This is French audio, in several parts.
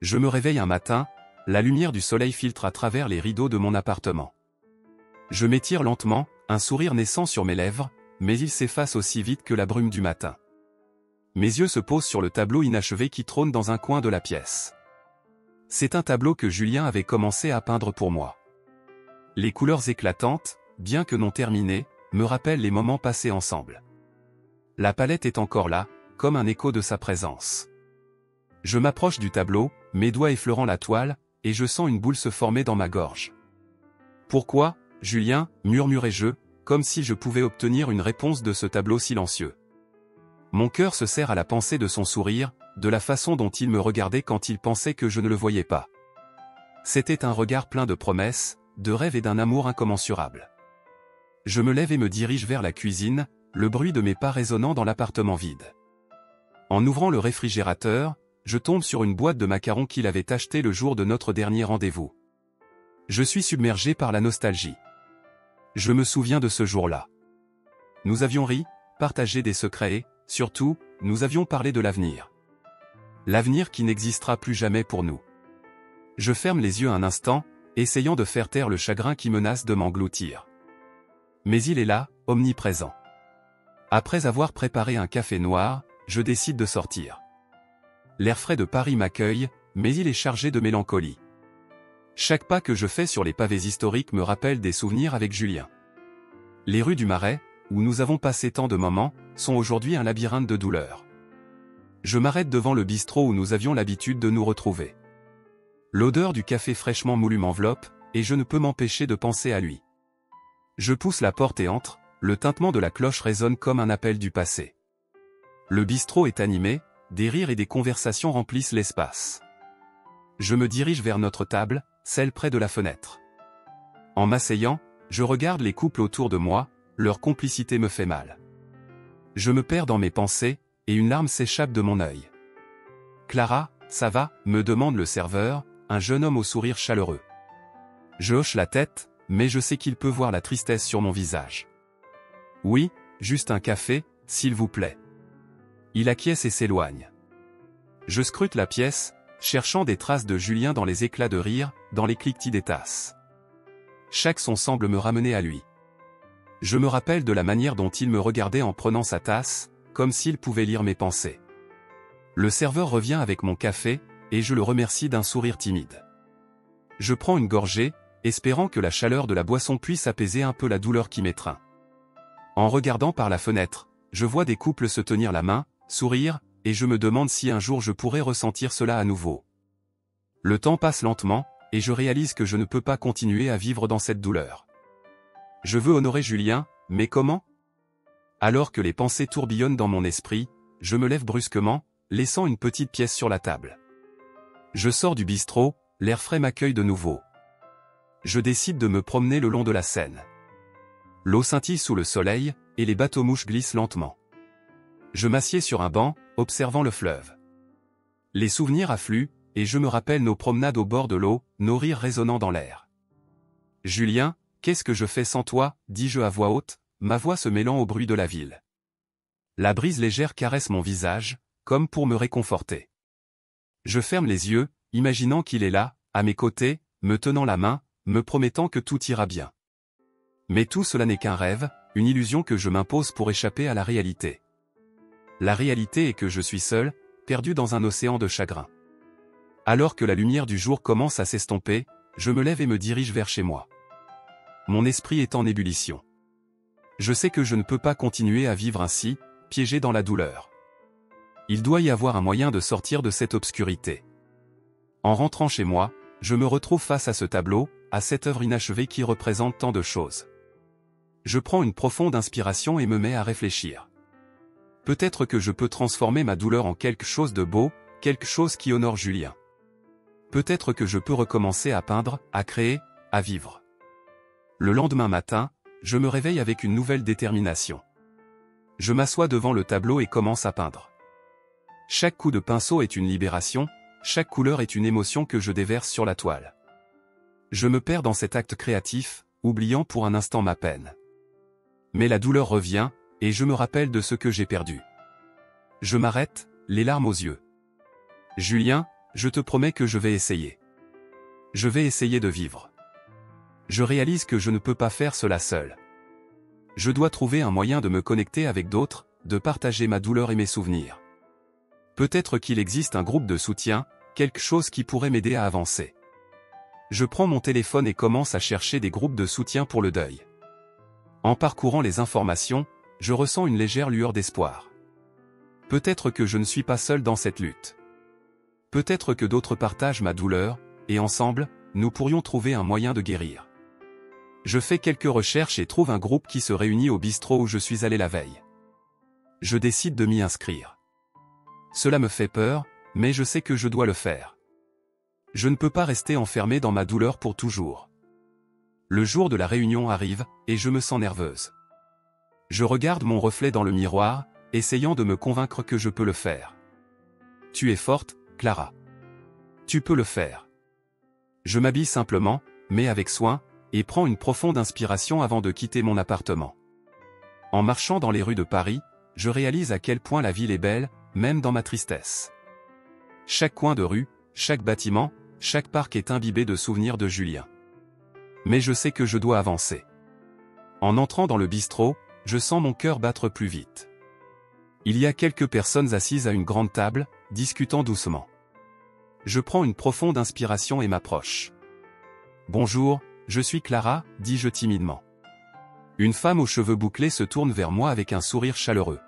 Je me réveille un matin, la lumière du soleil filtre à travers les rideaux de mon appartement. Je m'étire lentement, un sourire naissant sur mes lèvres, mais il s'efface aussi vite que la brume du matin. Mes yeux se posent sur le tableau inachevé qui trône dans un coin de la pièce. C'est un tableau que Julien avait commencé à peindre pour moi. Les couleurs éclatantes, bien que non terminées, me rappellent les moments passés ensemble. La palette est encore là, comme un écho de sa présence. Je m'approche du tableau, mes doigts effleurant la toile, et je sens une boule se former dans ma gorge. « Pourquoi, Julien ?» murmurai-je, comme si je pouvais obtenir une réponse de ce tableau silencieux. Mon cœur se serre à la pensée de son sourire, de la façon dont il me regardait quand il pensait que je ne le voyais pas. C'était un regard plein de promesses, de rêves et d'un amour incommensurable. Je me lève et me dirige vers la cuisine, le bruit de mes pas résonnant dans l'appartement vide. En ouvrant le réfrigérateur, je tombe sur une boîte de macarons qu'il avait achetée le jour de notre dernier rendez-vous. Je suis submergé par la nostalgie. Je me souviens de ce jour-là. Nous avions ri, partagé des secrets et, surtout, nous avions parlé de l'avenir. L'avenir qui n'existera plus jamais pour nous. Je ferme les yeux un instant, essayant de faire taire le chagrin qui menace de m'engloutir. Mais il est là, omniprésent. Après avoir préparé un café noir, je décide de sortir. L'air frais de Paris m'accueille, mais il est chargé de mélancolie. Chaque pas que je fais sur les pavés historiques me rappelle des souvenirs avec Julien. Les rues du Marais, où nous avons passé tant de moments, sont aujourd'hui un labyrinthe de douleurs. Je m'arrête devant le bistrot où nous avions l'habitude de nous retrouver. L'odeur du café fraîchement moulu m'enveloppe, et je ne peux m'empêcher de penser à lui. Je pousse la porte et entre, le tintement de la cloche résonne comme un appel du passé. Le bistrot est animé, des rires et des conversations remplissent l'espace. Je me dirige vers notre table, celle près de la fenêtre. En m'asseyant, je regarde les couples autour de moi, leur complicité me fait mal. Je me perds dans mes pensées, et une larme s'échappe de mon œil. « Clara, ça va ?» me demande le serveur, un jeune homme au sourire chaleureux. Je hoche la tête, mais je sais qu'il peut voir la tristesse sur mon visage. « Oui, juste un café, s'il vous plaît. » Il acquiesce et s'éloigne. Je scrute la pièce, cherchant des traces de Julien dans les éclats de rire, dans les cliquetis des tasses. Chaque son semble me ramener à lui. Je me rappelle de la manière dont il me regardait en prenant sa tasse, comme s'il pouvait lire mes pensées. Le serveur revient avec mon café, et je le remercie d'un sourire timide. Je prends une gorgée, espérant que la chaleur de la boisson puisse apaiser un peu la douleur qui m'étreint. En regardant par la fenêtre, je vois des couples se tenir la main, sourire, et je me demande si un jour je pourrais ressentir cela à nouveau. Le temps passe lentement, et je réalise que je ne peux pas continuer à vivre dans cette douleur. Je veux honorer Julien, mais comment ? Alors que les pensées tourbillonnent dans mon esprit, je me lève brusquement, laissant une petite pièce sur la table. Je sors du bistrot, l'air frais m'accueille de nouveau. Je décide de me promener le long de la Seine. L'eau scintille sous le soleil, et les bateaux-mouches glissent lentement. Je m'assieds sur un banc, observant le fleuve. Les souvenirs affluent, et je me rappelle nos promenades au bord de l'eau, nos rires résonnant dans l'air. « Julien, qu'est-ce que je fais sans toi ?» dis-je à voix haute, ma voix se mêlant au bruit de la ville. La brise légère caresse mon visage, comme pour me réconforter. Je ferme les yeux, imaginant qu'il est là, à mes côtés, me tenant la main, me promettant que tout ira bien. Mais tout cela n'est qu'un rêve, une illusion que je m'impose pour échapper à la réalité. La réalité est que je suis seul, perdu dans un océan de chagrin. Alors que la lumière du jour commence à s'estomper, je me lève et me dirige vers chez moi. Mon esprit est en ébullition. Je sais que je ne peux pas continuer à vivre ainsi, piégé dans la douleur. Il doit y avoir un moyen de sortir de cette obscurité. En rentrant chez moi, je me retrouve face à ce tableau, à cette œuvre inachevée qui représente tant de choses. Je prends une profonde inspiration et me mets à réfléchir. Peut-être que je peux transformer ma douleur en quelque chose de beau, quelque chose qui honore Julien. Peut-être que je peux recommencer à peindre, à créer, à vivre. Le lendemain matin, je me réveille avec une nouvelle détermination. Je m'assois devant le tableau et commence à peindre. Chaque coup de pinceau est une libération, chaque couleur est une émotion que je déverse sur la toile. Je me perds dans cet acte créatif, oubliant pour un instant ma peine. Mais la douleur revient, et je me rappelle de ce que j'ai perdu. Je m'arrête, les larmes aux yeux. « Julien, je te promets que je vais essayer. Je vais essayer de vivre. Je réalise que je ne peux pas faire cela seul. Je dois trouver un moyen de me connecter avec d'autres, de partager ma douleur et mes souvenirs. Peut-être qu'il existe un groupe de soutien, quelque chose qui pourrait m'aider à avancer. Je prends mon téléphone et commence à chercher des groupes de soutien pour le deuil. En parcourant les informations, je ressens une légère lueur d'espoir. Peut-être que je ne suis pas seul dans cette lutte. Peut-être que d'autres partagent ma douleur, et ensemble, nous pourrions trouver un moyen de guérir. Je fais quelques recherches et trouve un groupe qui se réunit au bistrot où je suis allé la veille. Je décide de m'y inscrire. Cela me fait peur, mais je sais que je dois le faire. Je ne peux pas rester enfermé dans ma douleur pour toujours. Le jour de la réunion arrive, et je me sens nerveuse. Je regarde mon reflet dans le miroir, essayant de me convaincre que je peux le faire. Tu es forte, Clara. Tu peux le faire. Je m'habille simplement, mais avec soin, et prends une profonde inspiration avant de quitter mon appartement. En marchant dans les rues de Paris, je réalise à quel point la ville est belle, même dans ma tristesse. Chaque coin de rue, chaque bâtiment, chaque parc est imbibé de souvenirs de Julien. Mais je sais que je dois avancer. En entrant dans le bistrot, je sens mon cœur battre plus vite. Il y a quelques personnes assises à une grande table, discutant doucement. Je prends une profonde inspiration et m'approche. « Bonjour, je suis Clara », dis-je timidement. Une femme aux cheveux bouclés se tourne vers moi avec un sourire chaleureux.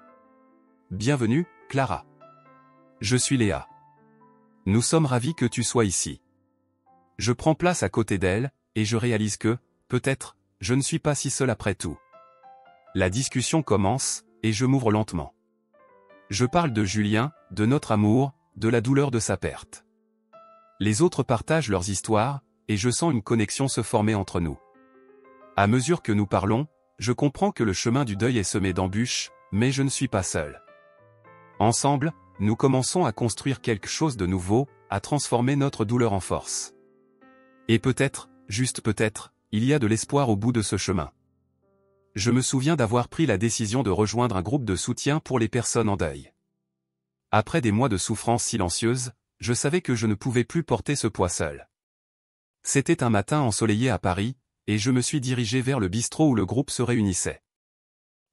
« Bienvenue, Clara. Je suis Léa. Nous sommes ravis que tu sois ici. » Je prends place à côté d'elle, et je réalise que, peut-être, je ne suis pas si seul après tout. La discussion commence, et je m'ouvre lentement. Je parle de Julien, de notre amour, de la douleur de sa perte. Les autres partagent leurs histoires, et je sens une connexion se former entre nous. À mesure que nous parlons, je comprends que le chemin du deuil est semé d'embûches, mais je ne suis pas seul. Ensemble, nous commençons à construire quelque chose de nouveau, à transformer notre douleur en force. Et peut-être, juste peut-être, il y a de l'espoir au bout de ce chemin. Je me souviens d'avoir pris la décision de rejoindre un groupe de soutien pour les personnes en deuil. Après des mois de souffrance silencieuse, je savais que je ne pouvais plus porter ce poids seul. C'était un matin ensoleillé à Paris, et je me suis dirigé vers le bistrot où le groupe se réunissait.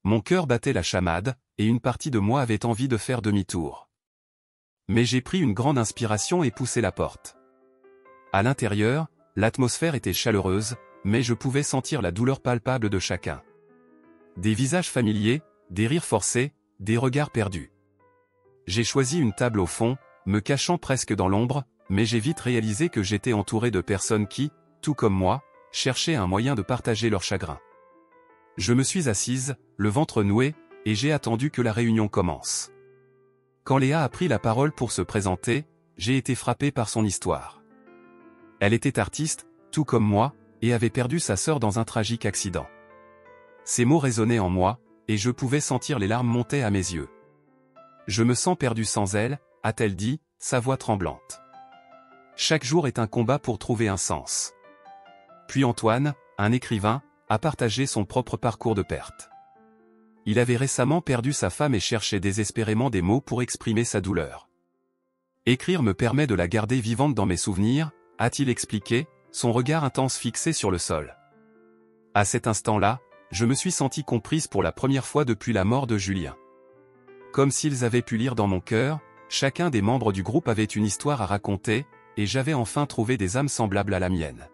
Mon cœur battait la chamade, et une partie de moi avait envie de faire demi-tour. Mais j'ai pris une grande inspiration et poussé la porte. À l'intérieur, l'atmosphère était chaleureuse, mais je pouvais sentir la douleur palpable de chacun. Des visages familiers, des rires forcés, des regards perdus. J'ai choisi une table au fond, me cachant presque dans l'ombre, mais j'ai vite réalisé que j'étais entouré de personnes qui, tout comme moi, cherchaient un moyen de partager leur chagrin. Je me suis assise, le ventre noué, et j'ai attendu que la réunion commence. Quand Léa a pris la parole pour se présenter, j'ai été frappé par son histoire. Elle était artiste, tout comme moi, et avait perdu sa sœur dans un tragique accident. Ces mots résonnaient en moi, et je pouvais sentir les larmes monter à mes yeux. « Je me sens perdu sans elle », a-t-elle dit, sa voix tremblante. « Chaque jour est un combat pour trouver un sens. » Puis Antoine, un écrivain, a partagé son propre parcours de perte. Il avait récemment perdu sa femme et cherchait désespérément des mots pour exprimer sa douleur. « Écrire me permet de la garder vivante dans mes souvenirs », a-t-il expliqué, son regard intense fixé sur le sol. À cet instant-là, je me suis senti comprise pour la première fois depuis la mort de Julien. Comme s'ils avaient pu lire dans mon cœur, chacun des membres du groupe avait une histoire à raconter, et j'avais enfin trouvé des âmes semblables à la mienne.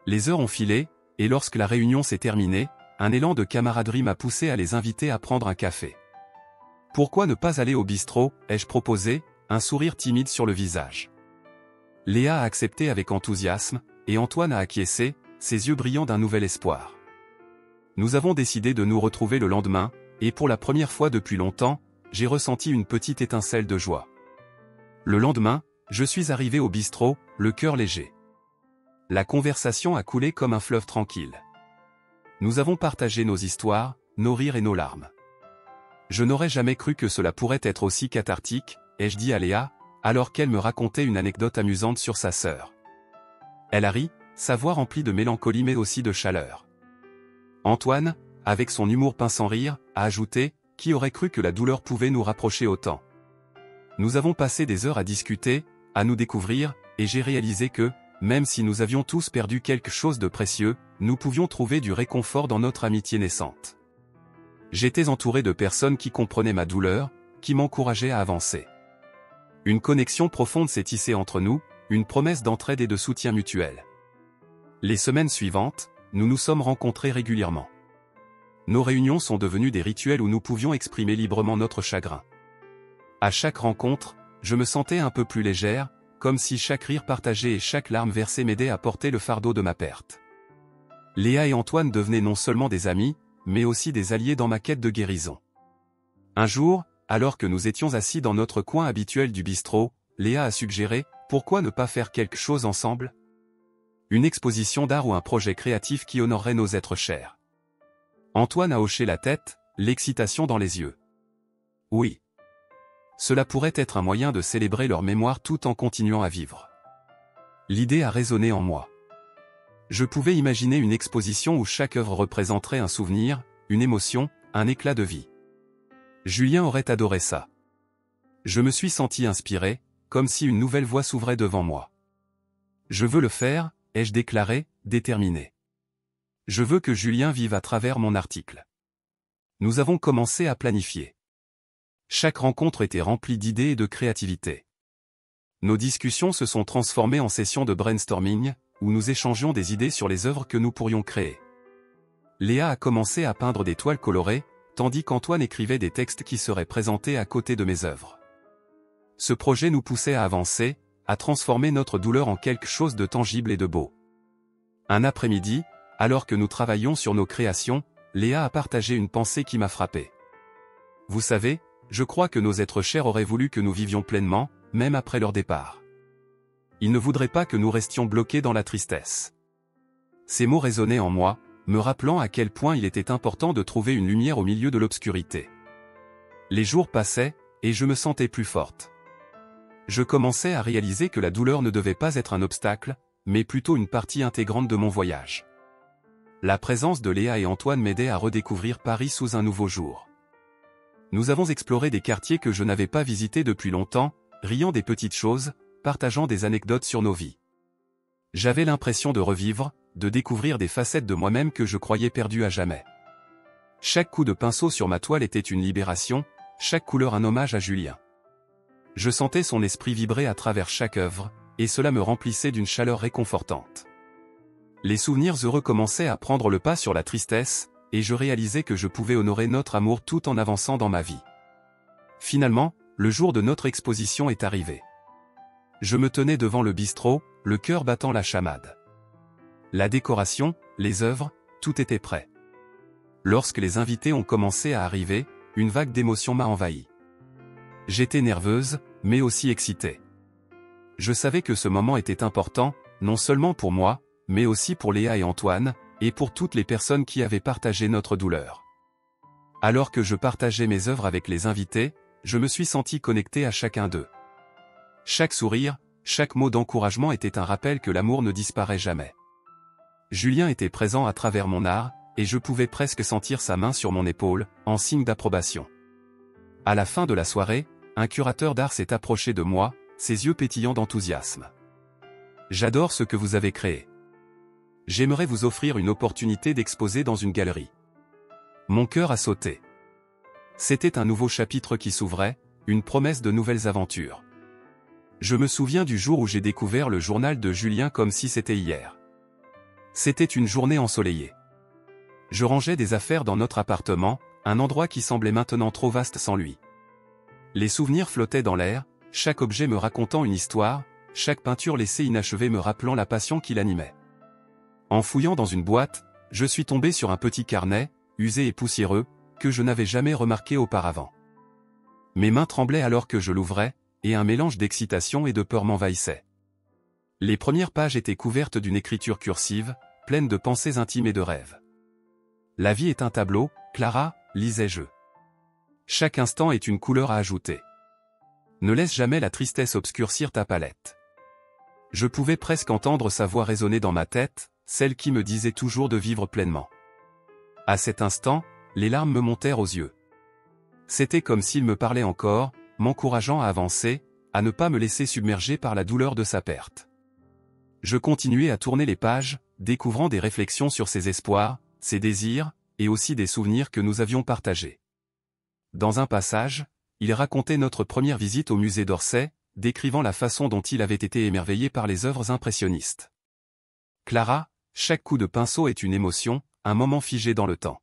Les heures ont filé, et lorsque la réunion s'est terminée, un élan de camaraderie m'a poussé à les inviter à prendre un café. « Pourquoi ne pas aller au bistrot ?» ai-je proposé, un sourire timide sur le visage. Léa a accepté avec enthousiasme, et Antoine a acquiescé, ses yeux brillants d'un nouvel espoir. Nous avons décidé de nous retrouver le lendemain, et pour la première fois depuis longtemps, j'ai ressenti une petite étincelle de joie. Le lendemain, je suis arrivé au bistrot, le cœur léger. La conversation a coulé comme un fleuve tranquille. Nous avons partagé nos histoires, nos rires et nos larmes. Je n'aurais jamais cru que cela pourrait être aussi cathartique, ai-je dit à Léa, alors qu'elle me racontait une anecdote amusante sur sa sœur. Elle a ri, sa voix remplie de mélancolie mais aussi de chaleur. Antoine, avec son humour pince sans rire, a ajouté « Qui aurait cru que la douleur pouvait nous rapprocher autant ?» Nous avons passé des heures à discuter, à nous découvrir, et j'ai réalisé que, même si nous avions tous perdu quelque chose de précieux, nous pouvions trouver du réconfort dans notre amitié naissante. J'étais entouré de personnes qui comprenaient ma douleur, qui m'encourageaient à avancer. Une connexion profonde s'est tissée entre nous, une promesse d'entraide et de soutien mutuel. Les semaines suivantes, nous nous sommes rencontrés régulièrement. Nos réunions sont devenues des rituels où nous pouvions exprimer librement notre chagrin. À chaque rencontre, je me sentais un peu plus légère, comme si chaque rire partagé et chaque larme versée m'aidait à porter le fardeau de ma perte. Léa et Antoine devenaient non seulement des amis, mais aussi des alliés dans ma quête de guérison. Un jour, alors que nous étions assis dans notre coin habituel du bistrot, Léa a suggéré « Pourquoi ne pas faire quelque chose ensemble ?» Une exposition d'art ou un projet créatif qui honorerait nos êtres chers. Antoine a hoché la tête, l'excitation dans les yeux. Oui. Cela pourrait être un moyen de célébrer leur mémoire tout en continuant à vivre. L'idée a résonné en moi. Je pouvais imaginer une exposition où chaque œuvre représenterait un souvenir, une émotion, un éclat de vie. Julien aurait adoré ça. Je me suis senti inspiré, comme si une nouvelle voie s'ouvrait devant moi. Je veux le faire, ai-je déclaré, déterminé. Je veux que Julien vive à travers mon article. Nous avons commencé à planifier. Chaque rencontre était remplie d'idées et de créativité. Nos discussions se sont transformées en sessions de brainstorming, où nous échangions des idées sur les œuvres que nous pourrions créer. Léa a commencé à peindre des toiles colorées, tandis qu'Antoine écrivait des textes qui seraient présentés à côté de mes œuvres. Ce projet nous poussait à avancer, à transformer notre douleur en quelque chose de tangible et de beau. Un après-midi, alors que nous travaillions sur nos créations, Léa a partagé une pensée qui m'a frappé. Vous savez, je crois que nos êtres chers auraient voulu que nous vivions pleinement, même après leur départ. Ils ne voudraient pas que nous restions bloqués dans la tristesse. Ces mots résonnaient en moi, me rappelant à quel point il était important de trouver une lumière au milieu de l'obscurité. Les jours passaient, et je me sentais plus forte. Je commençais à réaliser que la douleur ne devait pas être un obstacle, mais plutôt une partie intégrante de mon voyage. La présence de Léa et Antoine m'aidait à redécouvrir Paris sous un nouveau jour. Nous avons exploré des quartiers que je n'avais pas visités depuis longtemps, riant des petites choses, partageant des anecdotes sur nos vies. J'avais l'impression de revivre, de découvrir des facettes de moi-même que je croyais perdues à jamais. Chaque coup de pinceau sur ma toile était une libération, chaque couleur un hommage à Julien. Je sentais son esprit vibrer à travers chaque œuvre, et cela me remplissait d'une chaleur réconfortante. Les souvenirs heureux commençaient à prendre le pas sur la tristesse, et je réalisais que je pouvais honorer notre amour tout en avançant dans ma vie. Finalement, le jour de notre exposition est arrivé. Je me tenais devant le bistrot, le cœur battant la chamade. La décoration, les œuvres, tout était prêt. Lorsque les invités ont commencé à arriver, une vague d'émotion m'a envahi. J'étais nerveuse, mais aussi excitée. Je savais que ce moment était important, non seulement pour moi, mais aussi pour Léa et Antoine, et pour toutes les personnes qui avaient partagé notre douleur. Alors que je partageais mes œuvres avec les invités, je me suis senti connecté à chacun d'eux. Chaque sourire, chaque mot d'encouragement était un rappel que l'amour ne disparaît jamais. Julien était présent à travers mon art, et je pouvais presque sentir sa main sur mon épaule, en signe d'approbation. À la fin de la soirée, un curateur d'art s'est approché de moi, ses yeux pétillants d'enthousiasme. J'adore ce que vous avez créé. J'aimerais vous offrir une opportunité d'exposer dans une galerie. Mon cœur a sauté. C'était un nouveau chapitre qui s'ouvrait, une promesse de nouvelles aventures. Je me souviens du jour où j'ai découvert le journal de Julien comme si c'était hier. C'était une journée ensoleillée. Je rangeais des affaires dans notre appartement, un endroit qui semblait maintenant trop vaste sans lui. Les souvenirs flottaient dans l'air, chaque objet me racontant une histoire, chaque peinture laissée inachevée me rappelant la passion qui l'animait. En fouillant dans une boîte, je suis tombé sur un petit carnet, usé et poussiéreux, que je n'avais jamais remarqué auparavant. Mes mains tremblaient alors que je l'ouvrais, et un mélange d'excitation et de peur m'envahissait. Les premières pages étaient couvertes d'une écriture cursive, pleine de pensées intimes et de rêves. La vie est un tableau, Clara, lisais-je. Chaque instant est une couleur à ajouter. Ne laisse jamais la tristesse obscurcir ta palette. Je pouvais presque entendre sa voix résonner dans ma tête, celle qui me disait toujours de vivre pleinement. À cet instant, les larmes me montèrent aux yeux. C'était comme s'il me parlait encore, m'encourageant à avancer, à ne pas me laisser submerger par la douleur de sa perte. Je continuais à tourner les pages, découvrant des réflexions sur ses espoirs, ses désirs, et aussi des souvenirs que nous avions partagés. Dans un passage, il racontait notre première visite au musée d'Orsay, décrivant la façon dont il avait été émerveillé par les œuvres impressionnistes. Clara, chaque coup de pinceau est une émotion, un moment figé dans le temps.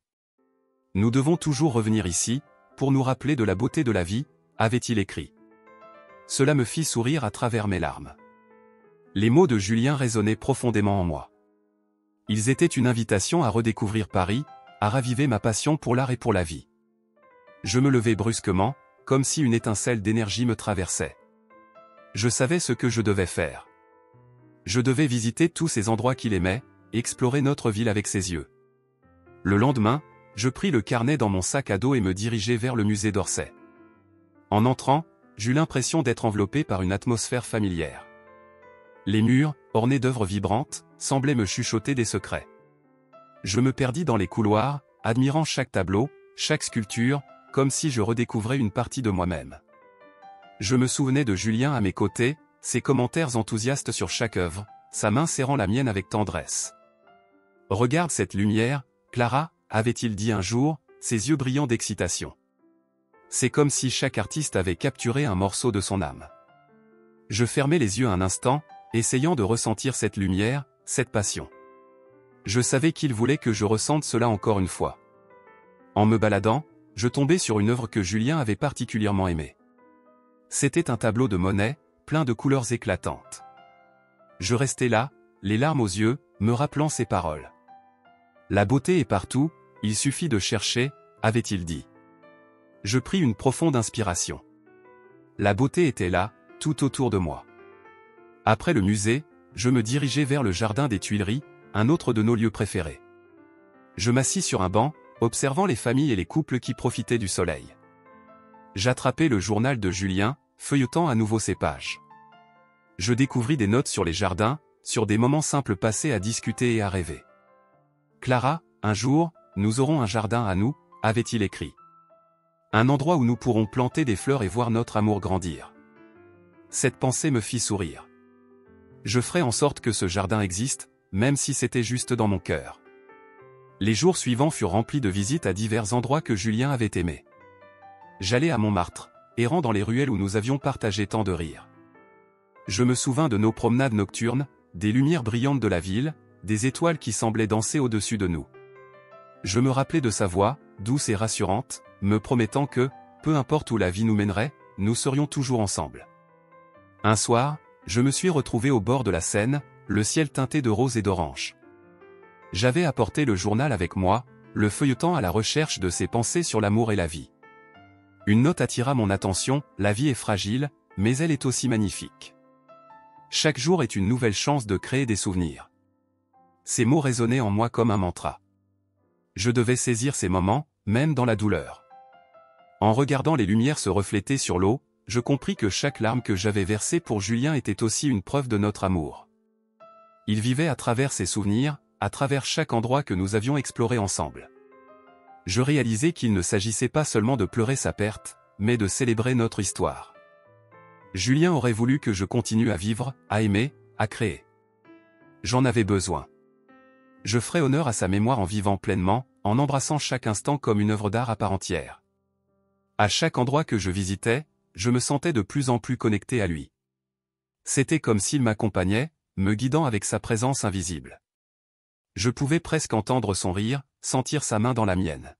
Nous devons toujours revenir ici, pour nous rappeler de la beauté de la vie, avait-il écrit. Cela me fit sourire à travers mes larmes. Les mots de Julien résonnaient profondément en moi. Ils étaient une invitation à redécouvrir Paris, à raviver ma passion pour l'art et pour la vie. Je me levai brusquement, comme si une étincelle d'énergie me traversait. Je savais ce que je devais faire. Je devais visiter tous ces endroits qu'il aimait, explorer notre ville avec ses yeux. Le lendemain, je pris le carnet dans mon sac à dos et me dirigeai vers le musée d'Orsay. En entrant, j'eus l'impression d'être enveloppé par une atmosphère familière. Les murs, ornés d'œuvres vibrantes, semblaient me chuchoter des secrets. Je me perdis dans les couloirs, admirant chaque tableau, chaque sculpture, comme si je redécouvrais une partie de moi-même. Je me souvenais de Julien à mes côtés, ses commentaires enthousiastes sur chaque œuvre, sa main serrant la mienne avec tendresse. « Regarde cette lumière, Clara », avait-il dit un jour, ses yeux brillants d'excitation. C'est comme si chaque artiste avait capturé un morceau de son âme. Je fermai les yeux un instant, essayant de ressentir cette lumière, cette passion. Je savais qu'il voulait que je ressente cela encore une fois. En me baladant, je tombai sur une œuvre que Julien avait particulièrement aimée. C'était un tableau de Monet, plein de couleurs éclatantes. Je restai là, les larmes aux yeux, me rappelant ces paroles. La beauté est partout, il suffit de chercher, avait-il dit. Je pris une profonde inspiration. La beauté était là, tout autour de moi. Après le musée, je me dirigeai vers le jardin des Tuileries, un autre de nos lieux préférés. Je m'assis sur un banc, observant les familles et les couples qui profitaient du soleil. J'attrapai le journal de Julien, feuilletant à nouveau ses pages. Je découvris des notes sur les jardins, sur des moments simples passés à discuter et à rêver. Clara, un jour, nous aurons un jardin à nous, avait-il écrit. Un endroit où nous pourrons planter des fleurs et voir notre amour grandir. Cette pensée me fit sourire. Je ferai en sorte que ce jardin existe, même si c'était juste dans mon cœur. Les jours suivants furent remplis de visites à divers endroits que Julien avait aimés. J'allais à Montmartre, errant dans les ruelles où nous avions partagé tant de rires. Je me souvins de nos promenades nocturnes, des lumières brillantes de la ville, des étoiles qui semblaient danser au-dessus de nous. Je me rappelais de sa voix, douce et rassurante, me promettant que, peu importe où la vie nous mènerait, nous serions toujours ensemble. Un soir, je me suis retrouvé au bord de la Seine, le ciel teinté de rose et d'orange. J'avais apporté le journal avec moi, le feuilletant à la recherche de ses pensées sur l'amour et la vie. Une note attira mon attention, la vie est fragile, mais elle est aussi magnifique. Chaque jour est une nouvelle chance de créer des souvenirs. Ces mots résonnaient en moi comme un mantra. Je devais saisir ces moments, même dans la douleur. En regardant les lumières se refléter sur l'eau, je compris que chaque larme que j'avais versée pour Julien était aussi une preuve de notre amour. Il vivait à travers ses souvenirs, à travers chaque endroit que nous avions exploré ensemble. Je réalisais qu'il ne s'agissait pas seulement de pleurer sa perte, mais de célébrer notre histoire. Julien aurait voulu que je continue à vivre, à aimer, à créer. J'en avais besoin. Je ferai honneur à sa mémoire en vivant pleinement, en embrassant chaque instant comme une œuvre d'art à part entière. À chaque endroit que je visitais, je me sentais de plus en plus connecté à lui. C'était comme s'il m'accompagnait, me guidant avec sa présence invisible. Je pouvais presque entendre son rire, sentir sa main dans la mienne.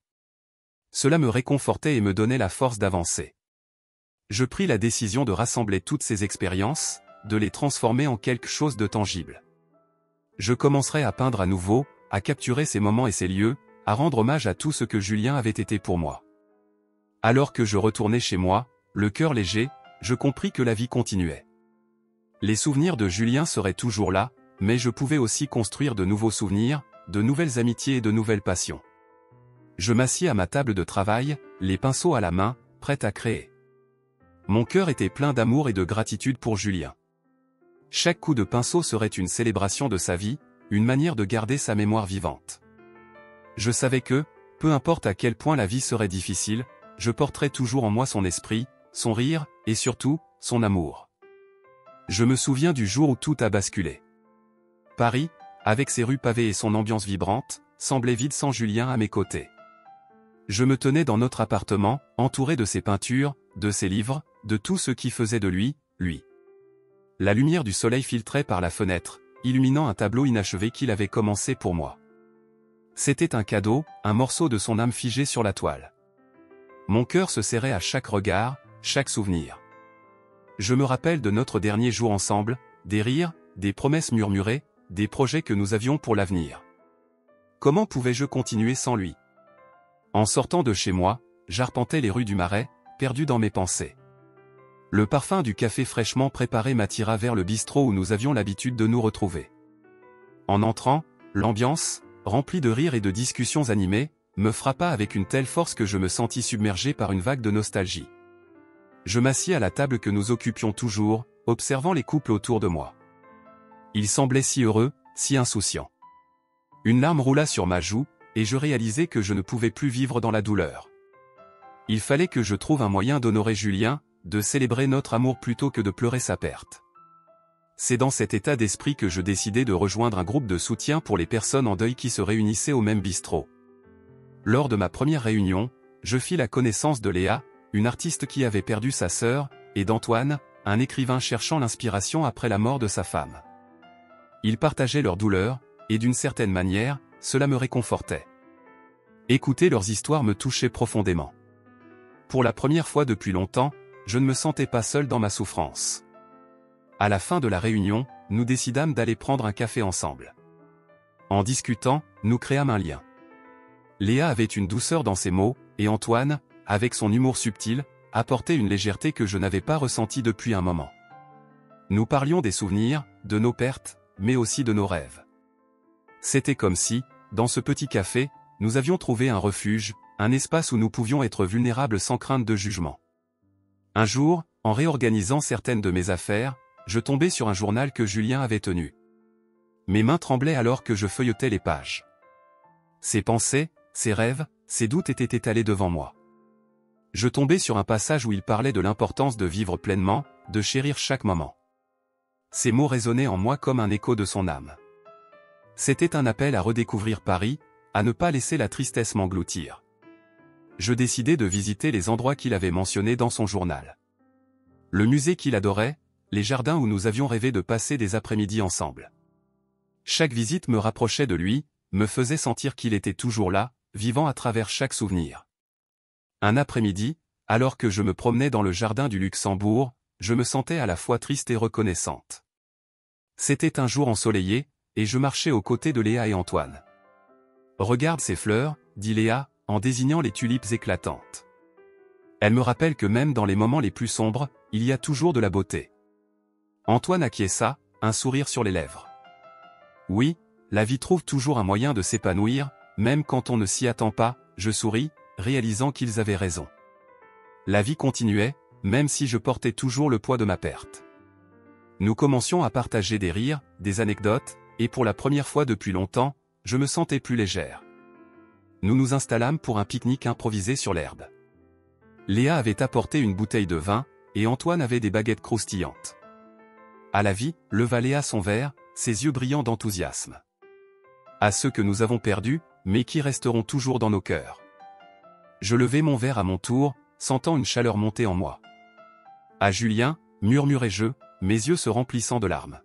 Cela me réconfortait et me donnait la force d'avancer. Je pris la décision de rassembler toutes ces expériences, de les transformer en quelque chose de tangible. Je commencerai à peindre à nouveau, à capturer ces moments et ces lieux, à rendre hommage à tout ce que Julien avait été pour moi. Alors que je retournais chez moi, le cœur léger, je compris que la vie continuait. Les souvenirs de Julien seraient toujours là, mais je pouvais aussi construire de nouveaux souvenirs, de nouvelles amitiés et de nouvelles passions. Je m'assis à ma table de travail, les pinceaux à la main, prêt à créer. Mon cœur était plein d'amour et de gratitude pour Julien. Chaque coup de pinceau serait une célébration de sa vie, une manière de garder sa mémoire vivante. Je savais que, peu importe à quel point la vie serait difficile, je porterais toujours en moi son esprit, son rire, et surtout, son amour. Je me souviens du jour où tout a basculé. Paris, avec ses rues pavées et son ambiance vibrante, semblait vide sans Julien à mes côtés. Je me tenais dans notre appartement, entouré de ses peintures, de ses livres, de tout ce qui faisait de lui, lui. La lumière du soleil filtrait par la fenêtre, illuminant un tableau inachevé qu'il avait commencé pour moi. C'était un cadeau, un morceau de son âme figé sur la toile. Mon cœur se serrait à chaque regard, chaque souvenir. Je me rappelle de notre dernier jour ensemble, des rires, des promesses murmurées, des projets que nous avions pour l'avenir. Comment pouvais-je continuer sans lui? En sortant de chez moi, j'arpentais les rues du Marais, perdu dans mes pensées. Le parfum du café fraîchement préparé m'attira vers le bistrot où nous avions l'habitude de nous retrouver. En entrant, l'ambiance, remplie de rires et de discussions animées, me frappa avec une telle force que je me sentis submergé par une vague de nostalgie. Je m'assis à la table que nous occupions toujours, observant les couples autour de moi. Ils semblaient si heureux, si insouciants. Une larme roula sur ma joue, et je réalisai que je ne pouvais plus vivre dans la douleur. Il fallait que je trouve un moyen d'honorer Julien, de célébrer notre amour plutôt que de pleurer sa perte. C'est dans cet état d'esprit que je décidai de rejoindre un groupe de soutien pour les personnes en deuil qui se réunissaient au même bistrot. Lors de ma première réunion, je fis la connaissance de Léa, une artiste qui avait perdu sa sœur, et d'Antoine, un écrivain cherchant l'inspiration après la mort de sa femme. Ils partageaient leur douleur, et d'une certaine manière, cela me réconfortait. Écouter leurs histoires me touchait profondément. Pour la première fois depuis longtemps, je ne me sentais pas seul dans ma souffrance. À la fin de la réunion, nous décidâmes d'aller prendre un café ensemble. En discutant, nous créâmes un lien. Léa avait une douceur dans ses mots, et Antoine, avec son humour subtil, apportait une légèreté que je n'avais pas ressentie depuis un moment. Nous parlions des souvenirs, de nos pertes, mais aussi de nos rêves. C'était comme si, dans ce petit café, nous avions trouvé un refuge, un espace où nous pouvions être vulnérables sans crainte de jugement. Un jour, en réorganisant certaines de mes affaires, je tombai sur un journal que Julien avait tenu. Mes mains tremblaient alors que je feuilletais les pages. Ses pensées, ses rêves, ses doutes étaient étalés devant moi. Je tombai sur un passage où il parlait de l'importance de vivre pleinement, de chérir chaque moment. Ces mots résonnaient en moi comme un écho de son âme. C'était un appel à redécouvrir Paris, à ne pas laisser la tristesse m'engloutir. Je décidai de visiter les endroits qu'il avait mentionnés dans son journal. Le musée qu'il adorait, les jardins où nous avions rêvé de passer des après-midi ensemble. Chaque visite me rapprochait de lui, me faisait sentir qu'il était toujours là, vivant à travers chaque souvenir. Un après-midi, alors que je me promenais dans le jardin du Luxembourg, je me sentais à la fois triste et reconnaissante. C'était un jour ensoleillé, et je marchais aux côtés de Léa et Antoine. « Regarde ces fleurs », dit Léa, en désignant les tulipes éclatantes. Elle me rappelle que même dans les moments les plus sombres, il y a toujours de la beauté. Antoine acquiesça, un sourire sur les lèvres. Oui, la vie trouve toujours un moyen de s'épanouir, même quand on ne s'y attend pas, je souris, réalisant qu'ils avaient raison. La vie continuait, même si je portais toujours le poids de ma perte. Nous commencions à partager des rires, des anecdotes, et pour la première fois depuis longtemps, je me sentais plus légère. Nous nous installâmes pour un pique-nique improvisé sur l'herbe. Léa avait apporté une bouteille de vin, et Antoine avait des baguettes croustillantes. À la vie, leva Léa son verre, ses yeux brillants d'enthousiasme. À ceux que nous avons perdus, mais qui resteront toujours dans nos cœurs. Je levai mon verre à mon tour, sentant une chaleur monter en moi. À Julien, murmurai-je, mes yeux se remplissant de larmes.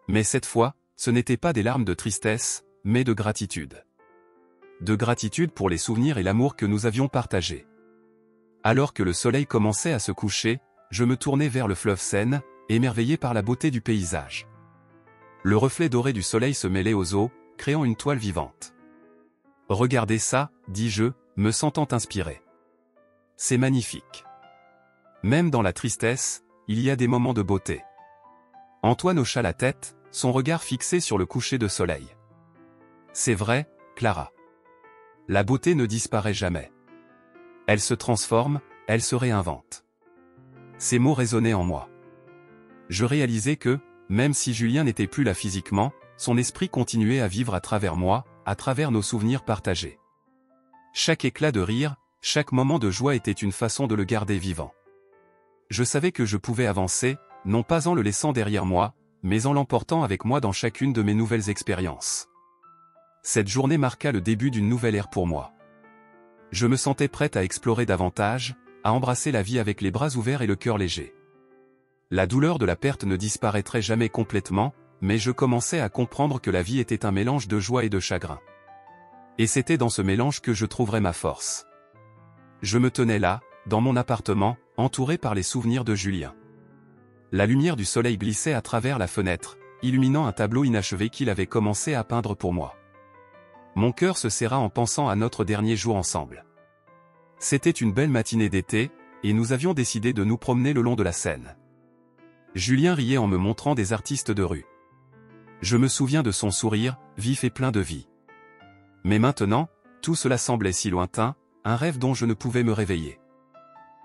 Mais cette fois, ce n'étaient pas des larmes de tristesse, mais de gratitude. De gratitude pour les souvenirs et l'amour que nous avions partagés. Alors que le soleil commençait à se coucher, je me tournai vers le fleuve Seine, émerveillé par la beauté du paysage. Le reflet doré du soleil se mêlait aux eaux, créant une toile vivante. « Regardez ça », dis-je, me sentant inspiré. « C'est magnifique. Même dans la tristesse, il y a des moments de beauté. » Antoine hocha la tête, son regard fixé sur le coucher de soleil. « C'est vrai, Clara. La beauté ne disparaît jamais. Elle se transforme, elle se réinvente. » Ces mots résonnaient en moi. Je réalisais que, même si Julien n'était plus là physiquement, son esprit continuait à vivre à travers moi, à travers nos souvenirs partagés. Chaque éclat de rire, chaque moment de joie était une façon de le garder vivant. Je savais que je pouvais avancer, non pas en le laissant derrière moi, mais en l'emportant avec moi dans chacune de mes nouvelles expériences. Cette journée marqua le début d'une nouvelle ère pour moi. Je me sentais prête à explorer davantage, à embrasser la vie avec les bras ouverts et le cœur léger. La douleur de la perte ne disparaîtrait jamais complètement, mais je commençais à comprendre que la vie était un mélange de joie et de chagrin. Et c'était dans ce mélange que je trouverais ma force. Je me tenais là, dans mon appartement, entouré par les souvenirs de Julien. La lumière du soleil glissait à travers la fenêtre, illuminant un tableau inachevé qu'il avait commencé à peindre pour moi. Mon cœur se serra en pensant à notre dernier jour ensemble. C'était une belle matinée d'été, et nous avions décidé de nous promener le long de la Seine. Julien riait en me montrant des artistes de rue. Je me souviens de son sourire, vif et plein de vie. Mais maintenant, tout cela semblait si lointain, un rêve dont je ne pouvais me réveiller.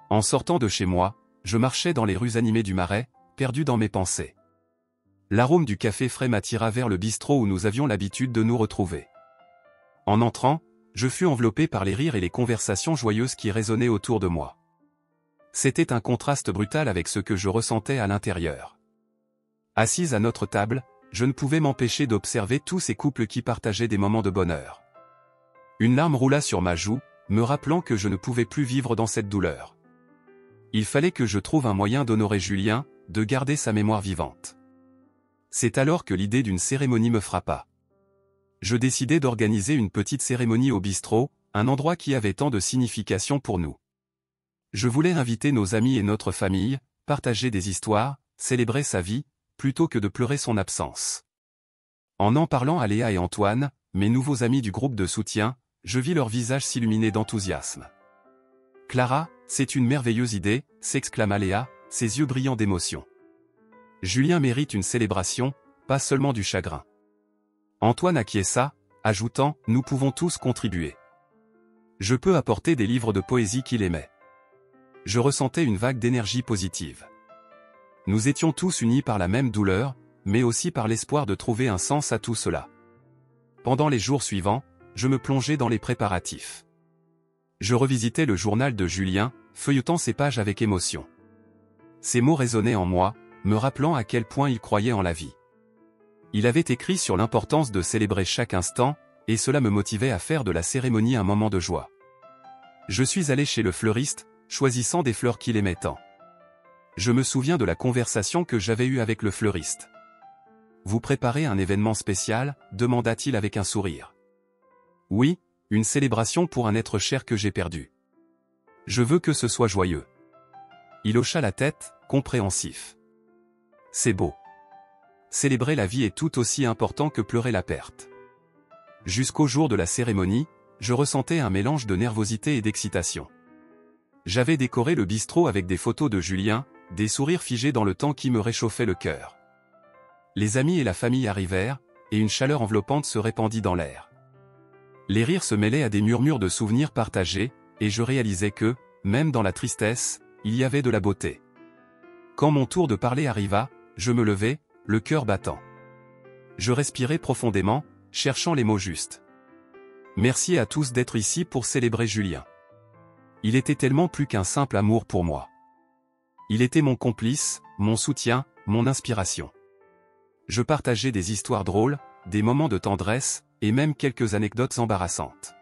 En sortant de chez moi, je marchais dans les rues animées du Marais, perdu dans mes pensées. L'arôme du café frais m'attira vers le bistrot où nous avions l'habitude de nous retrouver. En entrant, je fus enveloppé par les rires et les conversations joyeuses qui résonnaient autour de moi. C'était un contraste brutal avec ce que je ressentais à l'intérieur. Assise à notre table, je ne pouvais m'empêcher d'observer tous ces couples qui partageaient des moments de bonheur. Une larme roula sur ma joue, me rappelant que je ne pouvais plus vivre dans cette douleur. Il fallait que je trouve un moyen d'honorer Julien, de garder sa mémoire vivante. C'est alors que l'idée d'une cérémonie me frappa. Je décidai d'organiser une petite cérémonie au bistrot, un endroit qui avait tant de signification pour nous. Je voulais inviter nos amis et notre famille, partager des histoires, célébrer sa vie, plutôt que de pleurer son absence. En parlant à Léa et Antoine, mes nouveaux amis du groupe de soutien, je vis leurs visages s'illuminer d'enthousiasme. « Clara, c'est une merveilleuse idée », s'exclama Léa, ses yeux brillants d'émotion. « Julien mérite une célébration, pas seulement du chagrin. » Antoine acquiesça, ajoutant « Nous pouvons tous contribuer. Je peux apporter des livres de poésie qu'il aimait. » Je ressentais une vague d'énergie positive. Nous étions tous unis par la même douleur, mais aussi par l'espoir de trouver un sens à tout cela. Pendant les jours suivants, je me plongeais dans les préparatifs. Je revisitais le journal de Julien, feuilletant ses pages avec émotion. Ces mots résonnaient en moi, me rappelant à quel point il croyait en la vie. Il avait écrit sur l'importance de célébrer chaque instant, et cela me motivait à faire de la cérémonie un moment de joie. Je suis allé chez le fleuriste, choisissant des fleurs qu'il aimait tant. Je me souviens de la conversation que j'avais eue avec le fleuriste. « Vous préparez un événement spécial ?» demanda-t-il avec un sourire. « Oui, une célébration pour un être cher que j'ai perdu. Je veux que ce soit joyeux. » Il hocha la tête, compréhensif. « C'est beau. Célébrer la vie est tout aussi important que pleurer la perte. » Jusqu'au jour de la cérémonie, je ressentais un mélange de nervosité et d'excitation. J'avais décoré le bistrot avec des photos de Julien, des sourires figés dans le temps qui me réchauffaient le cœur. Les amis et la famille arrivèrent, et une chaleur enveloppante se répandit dans l'air. Les rires se mêlaient à des murmures de souvenirs partagés, et je réalisais que, même dans la tristesse, il y avait de la beauté. Quand mon tour de parler arriva, je me levai, le cœur battant. Je respirais profondément, cherchant les mots justes. Merci à tous d'être ici pour célébrer Julien. Il était tellement plus qu'un simple amour pour moi. Il était mon complice, mon soutien, mon inspiration. Je partageais des histoires drôles, des moments de tendresse, et même quelques anecdotes embarrassantes.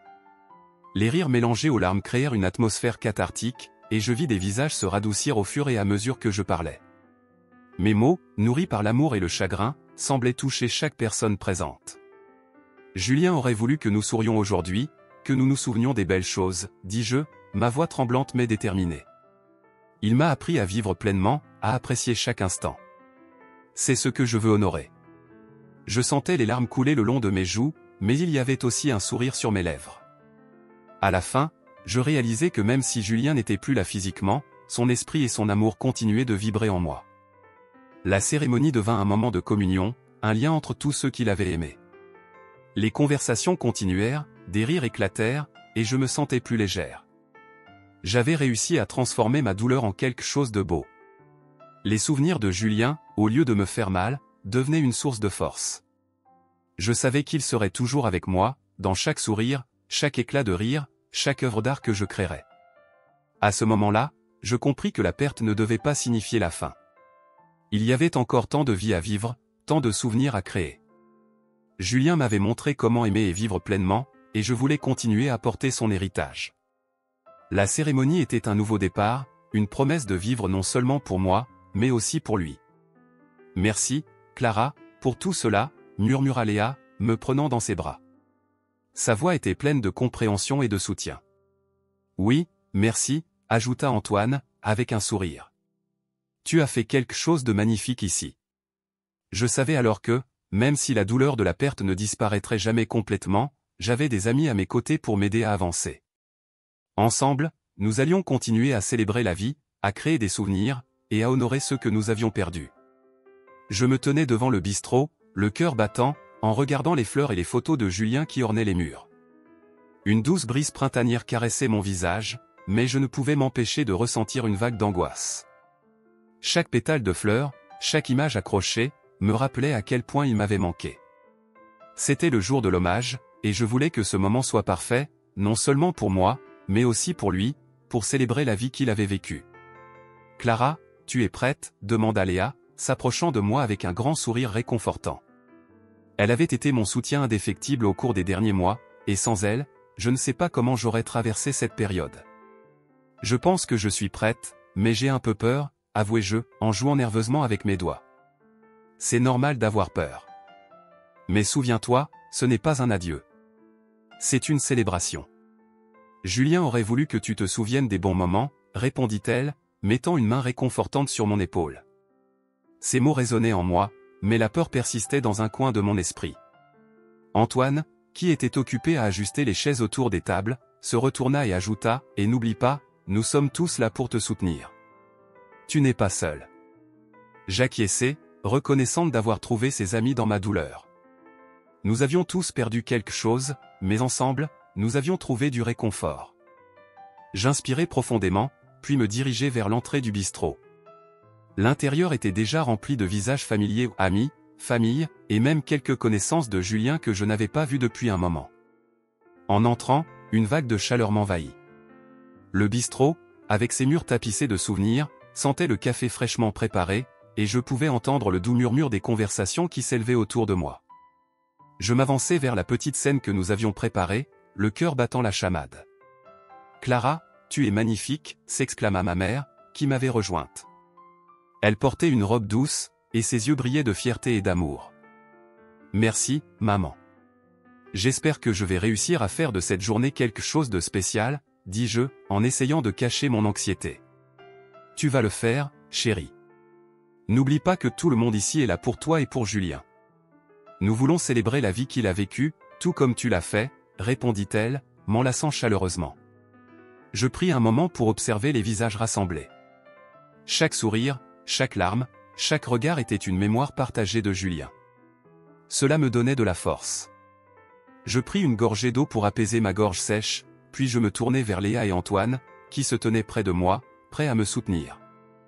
Les rires mélangés aux larmes créèrent une atmosphère cathartique, et je vis des visages se radoucir au fur et à mesure que je parlais. Mes mots, nourris par l'amour et le chagrin, semblaient toucher chaque personne présente. Julien aurait voulu que nous sourions aujourd'hui, que nous nous souvenions des belles choses, dis-je, ma voix tremblante mais déterminée. Il m'a appris à vivre pleinement, à apprécier chaque instant. C'est ce que je veux honorer. Je sentais les larmes couler le long de mes joues, mais il y avait aussi un sourire sur mes lèvres. À la fin, je réalisais que même si Julien n'était plus là physiquement, son esprit et son amour continuaient de vibrer en moi. La cérémonie devint un moment de communion, un lien entre tous ceux qui l'avaient aimé. Les conversations continuèrent, des rires éclatèrent, et je me sentais plus légère. J'avais réussi à transformer ma douleur en quelque chose de beau. Les souvenirs de Julien, au lieu de me faire mal, devenaient une source de force. Je savais qu'il serait toujours avec moi, dans chaque sourire, chaque éclat de rire, chaque œuvre d'art que je créerais. À ce moment-là, je compris que la perte ne devait pas signifier la fin. Il y avait encore tant de vie à vivre, tant de souvenirs à créer. Julien m'avait montré comment aimer et vivre pleinement, et je voulais continuer à porter son héritage. La cérémonie était un nouveau départ, une promesse de vivre non seulement pour moi, mais aussi pour lui. « Merci, Clara, pour tout cela », murmura Léa, me prenant dans ses bras. Sa voix était pleine de compréhension et de soutien. « Oui, merci », ajouta Antoine, avec un sourire. « Tu as fait quelque chose de magnifique ici. » Je savais alors que, même si la douleur de la perte ne disparaîtrait jamais complètement, j'avais des amis à mes côtés pour m'aider à avancer. Ensemble, nous allions continuer à célébrer la vie, à créer des souvenirs, et à honorer ceux que nous avions perdus. Je me tenais devant le bistrot, le cœur battant, en regardant les fleurs et les photos de Julien qui ornaient les murs. Une douce brise printanière caressait mon visage, mais je ne pouvais m'empêcher de ressentir une vague d'angoisse. Chaque pétale de fleur, chaque image accrochée, me rappelait à quel point il m'avait manqué. C'était le jour de l'hommage, et je voulais que ce moment soit parfait, non seulement pour moi, mais aussi pour lui, pour célébrer la vie qu'il avait vécue. « Clara, tu es prête ?» demanda Léa, s'approchant de moi avec un grand sourire réconfortant. Elle avait été mon soutien indéfectible au cours des derniers mois, et sans elle, je ne sais pas comment j'aurais traversé cette période. « Je pense que je suis prête, mais j'ai un peu peur », avouai-je, en jouant nerveusement avec mes doigts. « C'est normal d'avoir peur. Mais souviens-toi, ce n'est pas un adieu. C'est une célébration. Julien aurait voulu que tu te souviennes des bons moments, répondit-elle, mettant une main réconfortante sur mon épaule. Ces mots résonnaient en moi, mais la peur persistait dans un coin de mon esprit. Antoine, qui était occupé à ajuster les chaises autour des tables, se retourna et ajouta, « Et n'oublie pas, nous sommes tous là pour te soutenir. Tu n'es pas seul. » J'acquiesçai, reconnaissante d'avoir trouvé ses amis dans ma douleur. Nous avions tous perdu quelque chose, mais ensemble, nous avions trouvé du réconfort. J'inspirai profondément, puis me dirigeai vers l'entrée du bistrot. L'intérieur était déjà rempli de visages familiers, amis, famille, et même quelques connaissances de Julien que je n'avais pas vus depuis un moment. En entrant, une vague de chaleur m'envahit. Le bistrot, avec ses murs tapissés de souvenirs, sentait le café fraîchement préparé, et je pouvais entendre le doux murmure des conversations qui s'élevaient autour de moi. Je m'avançai vers la petite scène que nous avions préparée, le cœur battant la chamade. « Clara, tu es magnifique !» s'exclama ma mère, qui m'avait rejointe. Elle portait une robe douce, et ses yeux brillaient de fierté et d'amour. « Merci, maman. J'espère que je vais réussir à faire de cette journée quelque chose de spécial, » dis-je, en essayant de cacher mon anxiété. « Tu vas le faire, chérie. N'oublie pas que tout le monde ici est là pour toi et pour Julien. Nous voulons célébrer la vie qu'il a vécue, tout comme tu l'as fait, » répondit-elle, m'enlaçant chaleureusement. Je pris un moment pour observer les visages rassemblés. Chaque sourire, chaque larme, chaque regard était une mémoire partagée de Julien. Cela me donnait de la force. Je pris une gorgée d'eau pour apaiser ma gorge sèche, puis je me tournai vers Léa et Antoine, qui se tenaient près de moi, prêts à me soutenir.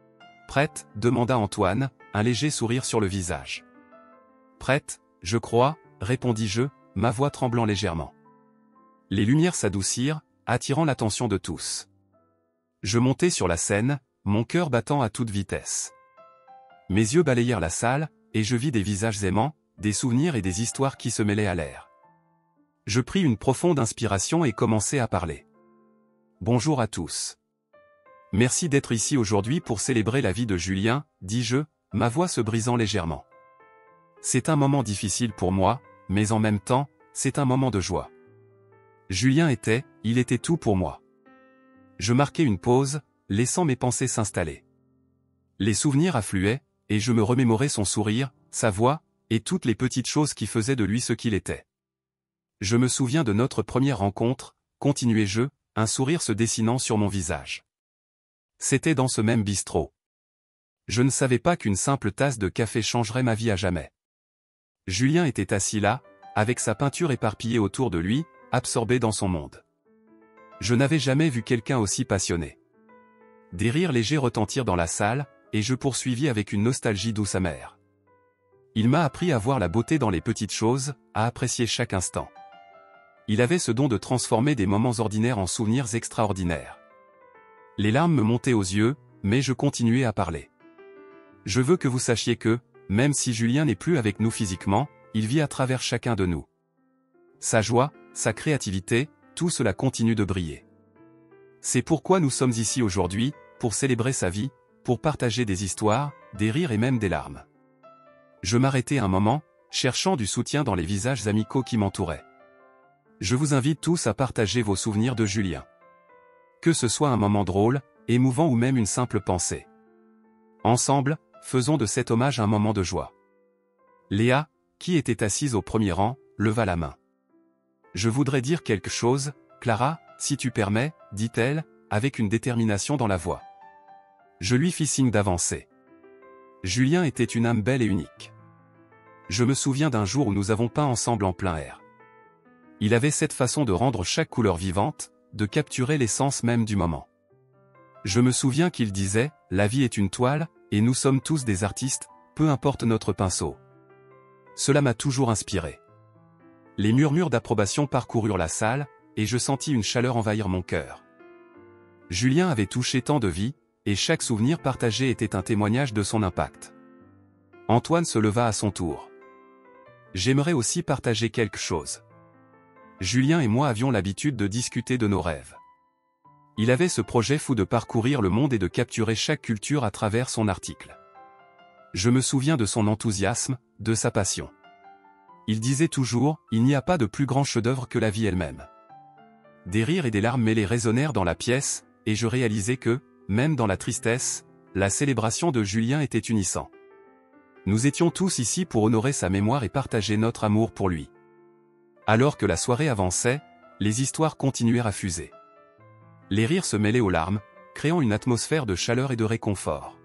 « Prête ?» demanda Antoine, un léger sourire sur le visage. « Prête, je crois », répondis-je, ma voix tremblant légèrement. Les lumières s'adoucirent, attirant l'attention de tous. Je montai sur la scène, mon cœur battant à toute vitesse. Mes yeux balayèrent la salle, et je vis des visages aimants, des souvenirs et des histoires qui se mêlaient à l'air. Je pris une profonde inspiration et commençai à parler. « Bonjour à tous. Merci d'être ici aujourd'hui pour célébrer la vie de Julien, » dis-je, ma voix se brisant légèrement. C'est un moment difficile pour moi, mais en même temps, c'est un moment de joie. Julien il était tout pour moi. Je marquai une pause, laissant mes pensées s'installer. Les souvenirs affluaient, et je me remémorais son sourire, sa voix, et toutes les petites choses qui faisaient de lui ce qu'il était. Je me souviens de notre première rencontre, continuai-je, un sourire se dessinant sur mon visage. C'était dans ce même bistrot. Je ne savais pas qu'une simple tasse de café changerait ma vie à jamais. Julien était assis là, avec sa peinture éparpillée autour de lui, absorbé dans son monde. Je n'avais jamais vu quelqu'un aussi passionné. Des rires légers retentirent dans la salle, et je poursuivis avec une nostalgie douce amère. Il m'a appris à voir la beauté dans les petites choses, à apprécier chaque instant. Il avait ce don de transformer des moments ordinaires en souvenirs extraordinaires. Les larmes me montaient aux yeux, mais je continuais à parler. Je veux que vous sachiez que, même si Julien n'est plus avec nous physiquement, il vit à travers chacun de nous. Sa joie, sa créativité, tout cela continue de briller. C'est pourquoi nous sommes ici aujourd'hui, pour célébrer sa vie, pour partager des histoires, des rires et même des larmes. Je m'arrêtais un moment, cherchant du soutien dans les visages amicaux qui m'entouraient. Je vous invite tous à partager vos souvenirs de Julien. Que ce soit un moment drôle, émouvant ou même une simple pensée. Ensemble, faisons de cet hommage un moment de joie. Léa, qui était assise au premier rang, leva la main. Je voudrais dire quelque chose, Clara, si tu permets, dit-elle, avec une détermination dans la voix. Je lui fis signe d'avancer. Julien était une âme belle et unique. Je me souviens d'un jour où nous avons peint ensemble en plein air. Il avait cette façon de rendre chaque couleur vivante, de capturer l'essence même du moment. Je me souviens qu'il disait, la vie est une toile, et nous sommes tous des artistes, peu importe notre pinceau. Cela m'a toujours inspiré. Les murmures d'approbation parcoururent la salle, et je sentis une chaleur envahir mon cœur. Julien avait touché tant de vies, et chaque souvenir partagé était un témoignage de son impact. Antoine se leva à son tour. J'aimerais aussi partager quelque chose. Julien et moi avions l'habitude de discuter de nos rêves. Il avait ce projet fou de parcourir le monde et de capturer chaque culture à travers son article. Je me souviens de son enthousiasme, de sa passion. Il disait toujours, il n'y a pas de plus grand chef-d'œuvre que la vie elle-même. Des rires et des larmes mêlées résonnèrent dans la pièce, et je réalisais que, même dans la tristesse, la célébration de Julien était unissant. Nous étions tous ici pour honorer sa mémoire et partager notre amour pour lui. Alors que la soirée avançait, les histoires continuèrent à fuser. Les rires se mêlaient aux larmes, créant une atmosphère de chaleur et de réconfort.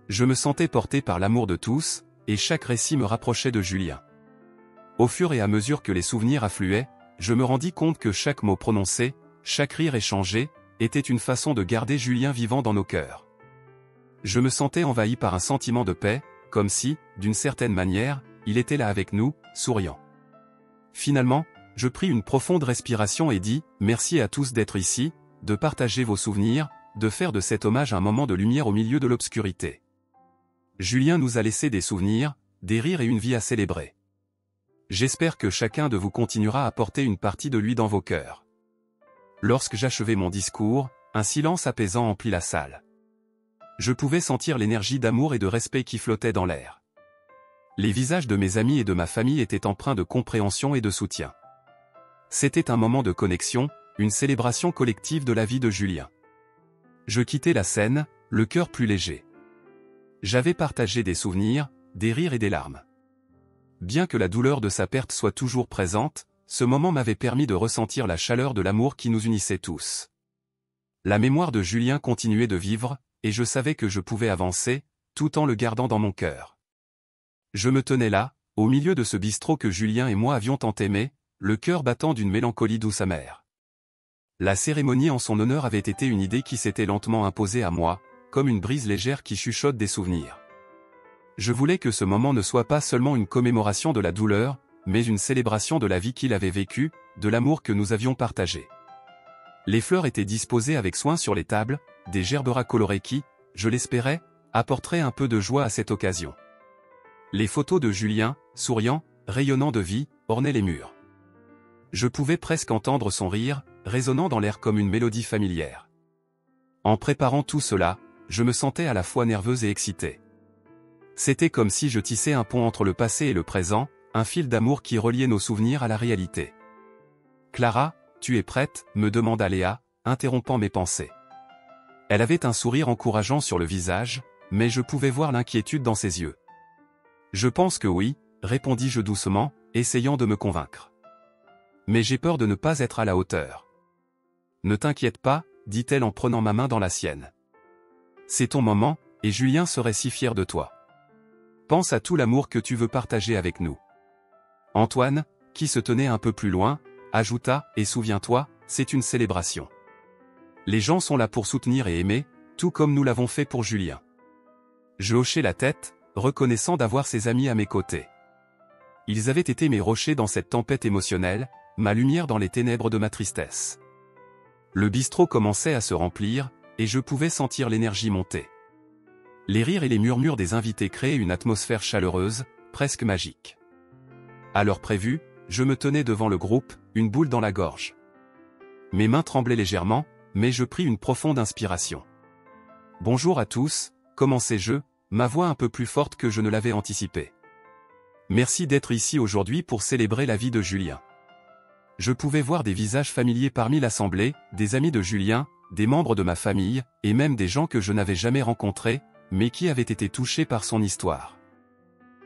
Je me sentais porté par l'amour de tous, et chaque récit me rapprochait de Julien. Au fur et à mesure que les souvenirs affluaient, je me rendis compte que chaque mot prononcé, chaque rire échangé, était une façon de garder Julien vivant dans nos cœurs. Je me sentais envahi par un sentiment de paix, comme si, d'une certaine manière, il était là avec nous, souriant. Finalement, je pris une profonde respiration et dis, merci à tous d'être ici, de partager vos souvenirs, de faire de cet hommage un moment de lumière au milieu de l'obscurité. Julien nous a laissé des souvenirs, des rires et une vie à célébrer. J'espère que chacun de vous continuera à porter une partie de lui dans vos cœurs. Lorsque j'achevai mon discours, un silence apaisant emplit la salle. Je pouvais sentir l'énergie d'amour et de respect qui flottait dans l'air. Les visages de mes amis et de ma famille étaient empreints de compréhension et de soutien. C'était un moment de connexion, une célébration collective de la vie de Julien. Je quittais la scène, le cœur plus léger. J'avais partagé des souvenirs, des rires et des larmes. Bien que la douleur de sa perte soit toujours présente, ce moment m'avait permis de ressentir la chaleur de l'amour qui nous unissait tous. La mémoire de Julien continuait de vivre, et je savais que je pouvais avancer, tout en le gardant dans mon cœur. Je me tenais là, au milieu de ce bistrot que Julien et moi avions tant aimé, le cœur battant d'une mélancolie douce amère. La cérémonie en son honneur avait été une idée qui s'était lentement imposée à moi, comme une brise légère qui chuchote des souvenirs. Je voulais que ce moment ne soit pas seulement une commémoration de la douleur, mais une célébration de la vie qu'il avait vécue, de l'amour que nous avions partagé. Les fleurs étaient disposées avec soin sur les tables, des gerberas colorés qui, je l'espérais, apporteraient un peu de joie à cette occasion. Les photos de Julien, souriant, rayonnant de vie, ornaient les murs. Je pouvais presque entendre son rire, résonnant dans l'air comme une mélodie familière. En préparant tout cela, je me sentais à la fois nerveuse et excitée. C'était comme si je tissais un pont entre le passé et le présent, un fil d'amour qui reliait nos souvenirs à la réalité. « Clara, tu es prête ?» me demanda Léa, interrompant mes pensées. Elle avait un sourire encourageant sur le visage, mais je pouvais voir l'inquiétude dans ses yeux. « Je pense que oui », répondis-je doucement, essayant de me convaincre. « Mais j'ai peur de ne pas être à la hauteur. »« Ne t'inquiète pas », dit-elle en prenant ma main dans la sienne. « C'est ton moment, et Julien serait si fier de toi. Pense à tout l'amour que tu veux partager avec nous. » Antoine, qui se tenait un peu plus loin, ajouta, « Et souviens-toi, c'est une célébration. Les gens sont là pour soutenir et aimer, tout comme nous l'avons fait pour Julien. » Je hochai la tête, reconnaissant d'avoir ses amis à mes côtés. Ils avaient été mes rochers dans cette tempête émotionnelle, ma lumière dans les ténèbres de ma tristesse. Le bistrot commençait à se remplir, et je pouvais sentir l'énergie monter. Les rires et les murmures des invités créaient une atmosphère chaleureuse, presque magique. À l'heure prévue, je me tenais devant le groupe, une boule dans la gorge. Mes mains tremblaient légèrement, mais je pris une profonde inspiration. Bonjour à tous, commençai-je, ma voix un peu plus forte que je ne l'avais anticipé. Merci d'être ici aujourd'hui pour célébrer la vie de Julien. Je pouvais voir des visages familiers parmi l'assemblée, des amis de Julien, des membres de ma famille, et même des gens que je n'avais jamais rencontrés, mais qui avaient été touchés par son histoire.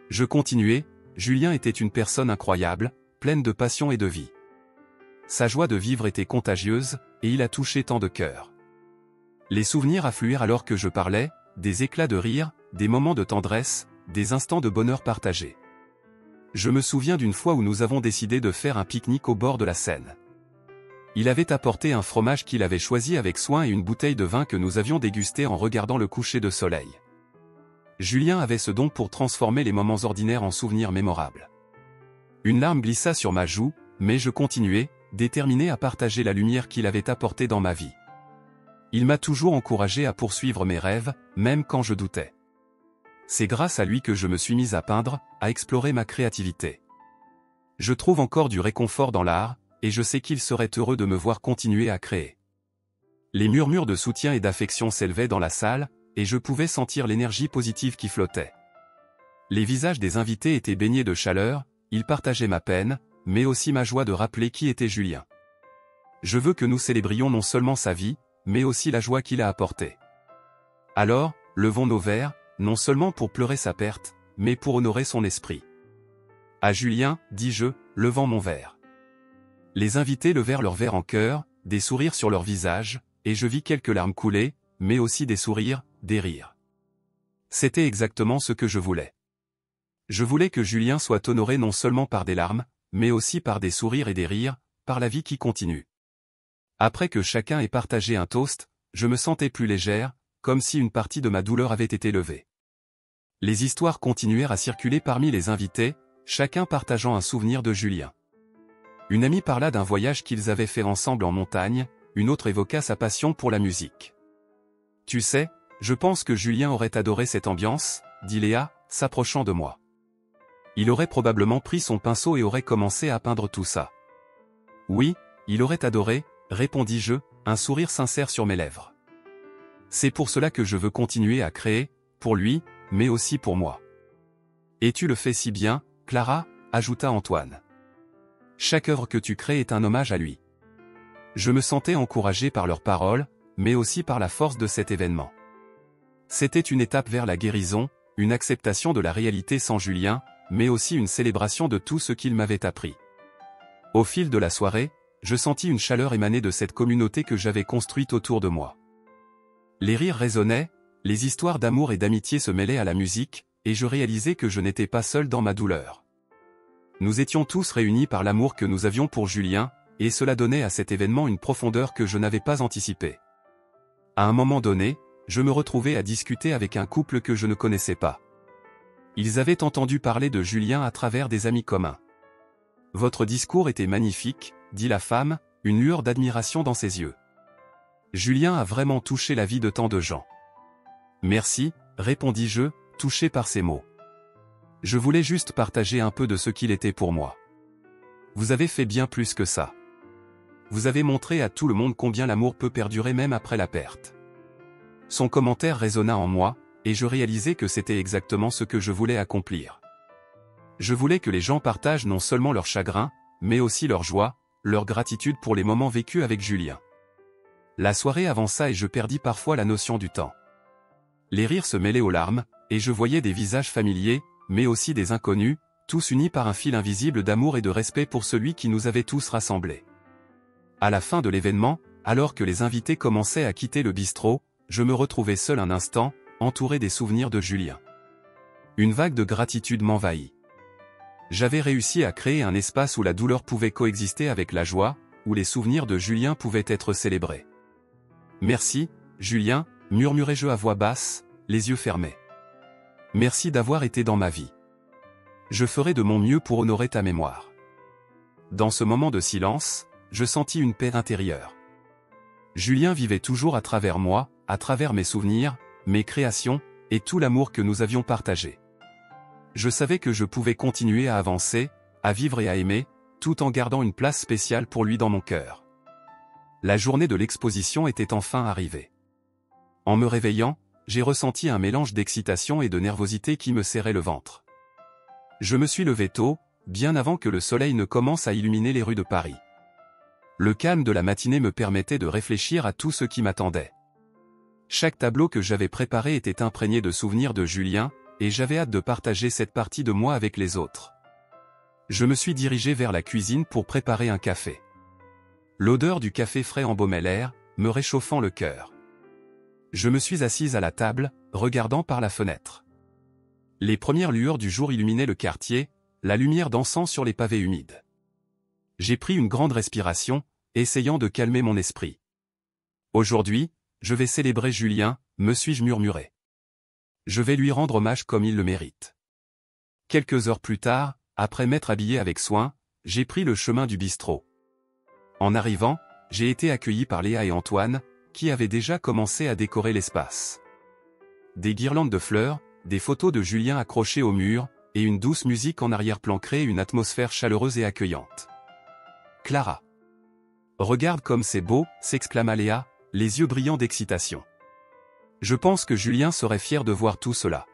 Je continuai, Julien était une personne incroyable, pleine de passion et de vie. Sa joie de vivre était contagieuse, et il a touché tant de cœurs. Les souvenirs affluèrent alors que je parlais, des éclats de rire, des moments de tendresse, des instants de bonheur partagés. Je me souviens d'une fois où nous avons décidé de faire un pique-nique au bord de la Seine. Il avait apporté un fromage qu'il avait choisi avec soin et une bouteille de vin que nous avions dégusté en regardant le coucher de soleil. Julien avait ce don pour transformer les moments ordinaires en souvenirs mémorables. Une larme glissa sur ma joue, mais je continuai, déterminé à partager la lumière qu'il avait apportée dans ma vie. Il m'a toujours encouragé à poursuivre mes rêves, même quand je doutais. C'est grâce à lui que je me suis mis à peindre, à explorer ma créativité. Je trouve encore du réconfort dans l'art, et je sais qu'il serait heureux de me voir continuer à créer. Les murmures de soutien et d'affection s'élevaient dans la salle, et je pouvais sentir l'énergie positive qui flottait. Les visages des invités étaient baignés de chaleur, ils partageaient ma peine, mais aussi ma joie de rappeler qui était Julien. Je veux que nous célébrions non seulement sa vie, mais aussi la joie qu'il a apportée. Alors, levons nos verres, non seulement pour pleurer sa perte, mais pour honorer son esprit. À Julien, dis-je, levant mon verre. Les invités levèrent leurs verres en chœur, des sourires sur leurs visages, et je vis quelques larmes couler, mais aussi des sourires, des rires. C'était exactement ce que je voulais. Je voulais que Julien soit honoré non seulement par des larmes, mais aussi par des sourires et des rires, par la vie qui continue. Après que chacun ait partagé un toast, je me sentais plus légère, comme si une partie de ma douleur avait été levée. Les histoires continuèrent à circuler parmi les invités, chacun partageant un souvenir de Julien. Une amie parla d'un voyage qu'ils avaient fait ensemble en montagne, une autre évoqua sa passion pour la musique. « Tu sais, je pense que Julien aurait adoré cette ambiance, » dit Léa, s'approchant de moi. Il aurait probablement pris son pinceau et aurait commencé à peindre tout ça. « Oui, il aurait adoré, » répondis-je, un sourire sincère sur mes lèvres. C'est pour cela que je veux continuer à créer, pour lui, mais aussi pour moi. Et tu le fais si bien, Clara, ajouta Antoine. Chaque œuvre que tu crées est un hommage à lui. Je me sentais encouragé par leurs paroles, mais aussi par la force de cet événement. C'était une étape vers la guérison, une acceptation de la réalité sans Julien, mais aussi une célébration de tout ce qu'il m'avait appris. Au fil de la soirée, je sentis une chaleur émaner de cette communauté que j'avais construite autour de moi. Les rires résonnaient, les histoires d'amour et d'amitié se mêlaient à la musique, et je réalisais que je n'étais pas seul dans ma douleur. Nous étions tous réunis par l'amour que nous avions pour Julien, et cela donnait à cet événement une profondeur que je n'avais pas anticipée. À un moment donné, je me retrouvais à discuter avec un couple que je ne connaissais pas. Ils avaient entendu parler de Julien à travers des amis communs. « Votre discours était magnifique, » dit la femme, une lueur d'admiration dans ses yeux. « Julien a vraiment touché la vie de tant de gens. »« Merci, » répondis-je, touché par ces mots. Je voulais juste partager un peu de ce qu'il était pour moi. Vous avez fait bien plus que ça. Vous avez montré à tout le monde combien l'amour peut perdurer même après la perte. Son commentaire résonna en moi, et je réalisais que c'était exactement ce que je voulais accomplir. Je voulais que les gens partagent non seulement leur chagrin, mais aussi leur joie, leur gratitude pour les moments vécus avec Julien. La soirée avança et je perdis parfois la notion du temps. Les rires se mêlaient aux larmes, et je voyais des visages familiers, mais aussi des inconnus, tous unis par un fil invisible d'amour et de respect pour celui qui nous avait tous rassemblés. À la fin de l'événement, alors que les invités commençaient à quitter le bistrot, je me retrouvais seul un instant, entouré des souvenirs de Julien. Une vague de gratitude m'envahit. J'avais réussi à créer un espace où la douleur pouvait coexister avec la joie, où les souvenirs de Julien pouvaient être célébrés. « Merci, Julien », murmurai-je à voix basse, les yeux fermés. « Merci d'avoir été dans ma vie. Je ferai de mon mieux pour honorer ta mémoire. » Dans ce moment de silence, je sentis une paix intérieure. Julien vivait toujours à travers moi, à travers mes souvenirs, mes créations, et tout l'amour que nous avions partagé. Je savais que je pouvais continuer à avancer, à vivre et à aimer, tout en gardant une place spéciale pour lui dans mon cœur. La journée de l'exposition était enfin arrivée. En me réveillant, j'ai ressenti un mélange d'excitation et de nervosité qui me serrait le ventre. Je me suis levé tôt, bien avant que le soleil ne commence à illuminer les rues de Paris. Le calme de la matinée me permettait de réfléchir à tout ce qui m'attendait. Chaque tableau que j'avais préparé était imprégné de souvenirs de Julien, et j'avais hâte de partager cette partie de moi avec les autres. Je me suis dirigé vers la cuisine pour préparer un café. L'odeur du café frais embaumait l'air, me réchauffant le cœur. Je me suis assise à la table, regardant par la fenêtre. Les premières lueurs du jour illuminaient le quartier, la lumière dansant sur les pavés humides. J'ai pris une grande respiration, essayant de calmer mon esprit. Aujourd'hui, je vais célébrer Julien, me suis-je murmuré. Je vais lui rendre hommage comme il le mérite. Quelques heures plus tard, après m'être habillé avec soin, j'ai pris le chemin du bistrot. En arrivant, j'ai été accueilli par Léa et Antoine, qui avaient déjà commencé à décorer l'espace. Des guirlandes de fleurs, des photos de Julien accrochées au mur, et une douce musique en arrière-plan créaient une atmosphère chaleureuse et accueillante. Clara. Regarde comme c'est beau, s'exclama Léa, les yeux brillants d'excitation. Je pense que Julien serait fier de voir tout cela.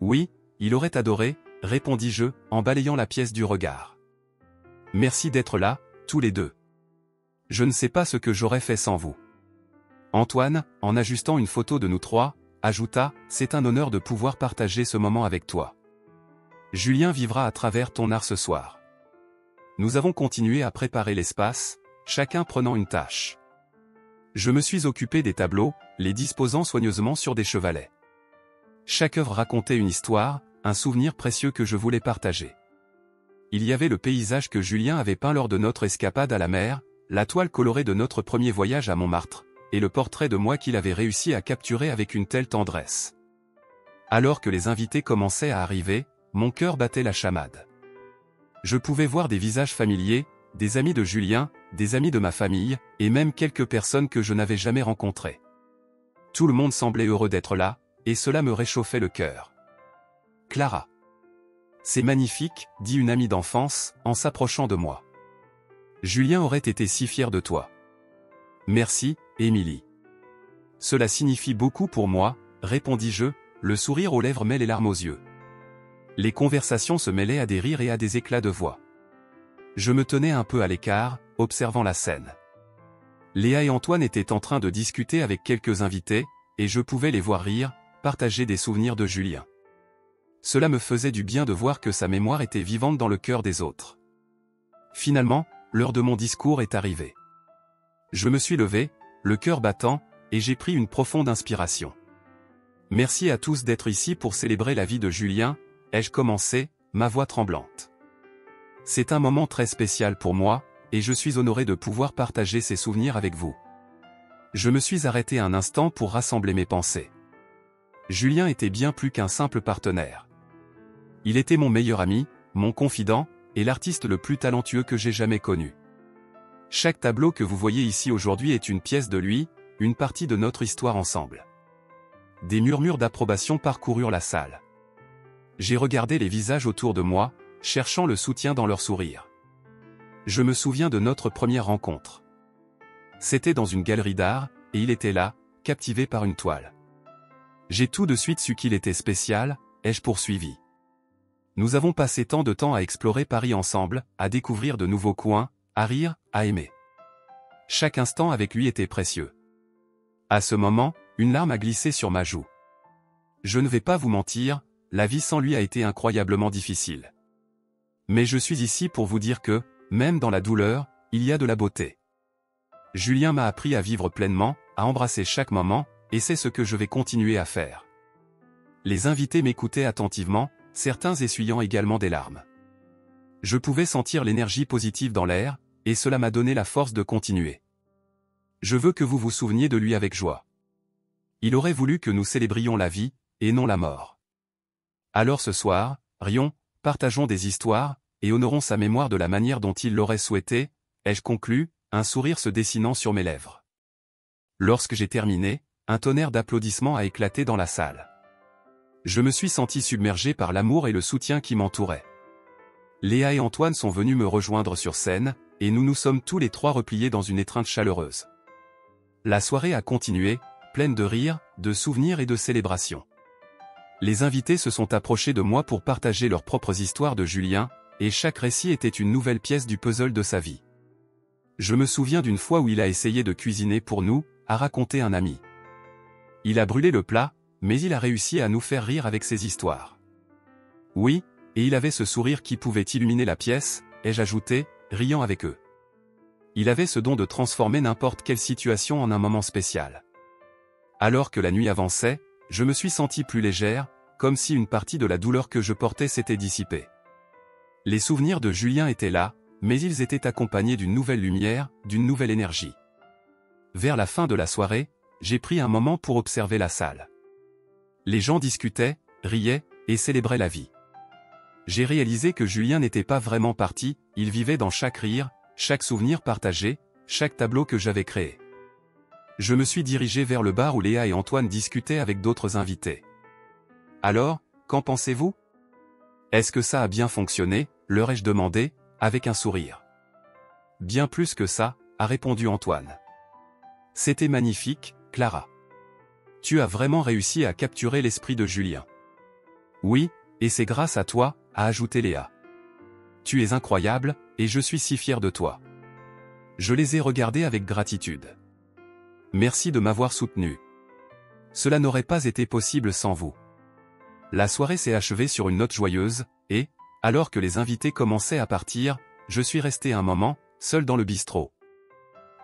Oui, il aurait adoré, répondis-je, en balayant la pièce du regard. Merci d'être là, tous les deux. Je ne sais pas ce que j'aurais fait sans vous. Antoine, en ajustant une photo de nous trois, ajouta, c'est un honneur de pouvoir partager ce moment avec toi. Julien vivra à travers ton art ce soir. Nous avons continué à préparer l'espace, chacun prenant une tâche. Je me suis occupé des tableaux, les disposant soigneusement sur des chevalets. Chaque œuvre racontait une histoire, un souvenir précieux que je voulais partager. Il y avait le paysage que Julien avait peint lors de notre escapade à la mer, la toile colorée de notre premier voyage à Montmartre, et le portrait de moi qu'il avait réussi à capturer avec une telle tendresse. Alors que les invités commençaient à arriver, mon cœur battait la chamade. Je pouvais voir des visages familiers, des amis de Julien, des amis de ma famille, et même quelques personnes que je n'avais jamais rencontrées. Tout le monde semblait heureux d'être là, et cela me réchauffait le cœur. Clara. C'est magnifique, dit une amie d'enfance, en s'approchant de moi. Julien aurait été si fier de toi. Merci, Émilie. Cela signifie beaucoup pour moi, répondis-je, le sourire aux lèvres mêle les larmes aux yeux. Les conversations se mêlaient à des rires et à des éclats de voix. Je me tenais un peu à l'écart, observant la scène. Léa et Antoine étaient en train de discuter avec quelques invités, et je pouvais les voir rire, partager des souvenirs de Julien. Cela me faisait du bien de voir que sa mémoire était vivante dans le cœur des autres. Finalement, l'heure de mon discours est arrivée. Je me suis levé, le cœur battant, et j'ai pris une profonde inspiration. Merci à tous d'être ici pour célébrer la vie de Julien, ai-je commencé, ma voix tremblante. C'est un moment très spécial pour moi, et je suis honoré de pouvoir partager ces souvenirs avec vous. Je me suis arrêté un instant pour rassembler mes pensées. Julien était bien plus qu'un simple partenaire. Il était mon meilleur ami, mon confident, et l'artiste le plus talentueux que j'ai jamais connu. Chaque tableau que vous voyez ici aujourd'hui est une pièce de lui, une partie de notre histoire ensemble. Des murmures d'approbation parcoururent la salle. J'ai regardé les visages autour de moi, cherchant le soutien dans leurs sourires. Je me souviens de notre première rencontre. C'était dans une galerie d'art, et il était là, captivé par une toile. J'ai tout de suite su qu'il était spécial, ai-je poursuivi. Nous avons passé tant de temps à explorer Paris ensemble, à découvrir de nouveaux coins, à rire, à aimer. Chaque instant avec lui était précieux. À ce moment, une larme a glissé sur ma joue. Je ne vais pas vous mentir, la vie sans lui a été incroyablement difficile. Mais je suis ici pour vous dire que, même dans la douleur, il y a de la beauté. Julien m'a appris à vivre pleinement, à embrasser chaque moment, et c'est ce que je vais continuer à faire. Les invités m'écoutaient attentivement, certains essuyant également des larmes. Je pouvais sentir l'énergie positive dans l'air, et cela m'a donné la force de continuer. Je veux que vous vous souveniez de lui avec joie. Il aurait voulu que nous célébrions la vie, et non la mort. Alors ce soir, rions, partageons des histoires, et honorons sa mémoire de la manière dont il l'aurait souhaité, ai-je conclu, un sourire se dessinant sur mes lèvres. Lorsque j'ai terminé, un tonnerre d'applaudissements a éclaté dans la salle. Je me suis senti submergé par l'amour et le soutien qui m'entouraient. Léa et Antoine sont venus me rejoindre sur scène, et nous nous sommes tous les trois repliés dans une étreinte chaleureuse. La soirée a continué, pleine de rires, de souvenirs et de célébrations. Les invités se sont approchés de moi pour partager leurs propres histoires de Julien, et chaque récit était une nouvelle pièce du puzzle de sa vie. Je me souviens d'une fois où il a essayé de cuisiner pour nous, a raconté un ami. Il a brûlé le plat, mais il a réussi à nous faire rire avec ses histoires. Oui, et il avait ce sourire qui pouvait illuminer la pièce, ai-je ajouté, riant avec eux. Il avait ce don de transformer n'importe quelle situation en un moment spécial. Alors que la nuit avançait, je me suis senti plus légère, comme si une partie de la douleur que je portais s'était dissipée. Les souvenirs de Julien étaient là, mais ils étaient accompagnés d'une nouvelle lumière, d'une nouvelle énergie. Vers la fin de la soirée, j'ai pris un moment pour observer la salle. Les gens discutaient, riaient, et célébraient la vie. J'ai réalisé que Julien n'était pas vraiment parti, il vivait dans chaque rire, chaque souvenir partagé, chaque tableau que j'avais créé. Je me suis dirigé vers le bar où Léa et Antoine discutaient avec d'autres invités. Alors, qu'en pensez-vous? Est-ce que ça a bien fonctionné, leur ai-je demandé, avec un sourire. Bien plus que ça, a répondu Antoine. C'était magnifique, Clara. Tu as vraiment réussi à capturer l'esprit de Julien. Oui, et c'est grâce à toi, a ajouté Léa. Tu es incroyable, et je suis si fier de toi. Je les ai regardés avec gratitude. Merci de m'avoir soutenu. Cela n'aurait pas été possible sans vous. La soirée s'est achevée sur une note joyeuse, et, alors que les invités commençaient à partir, je suis resté un moment, seul dans le bistrot.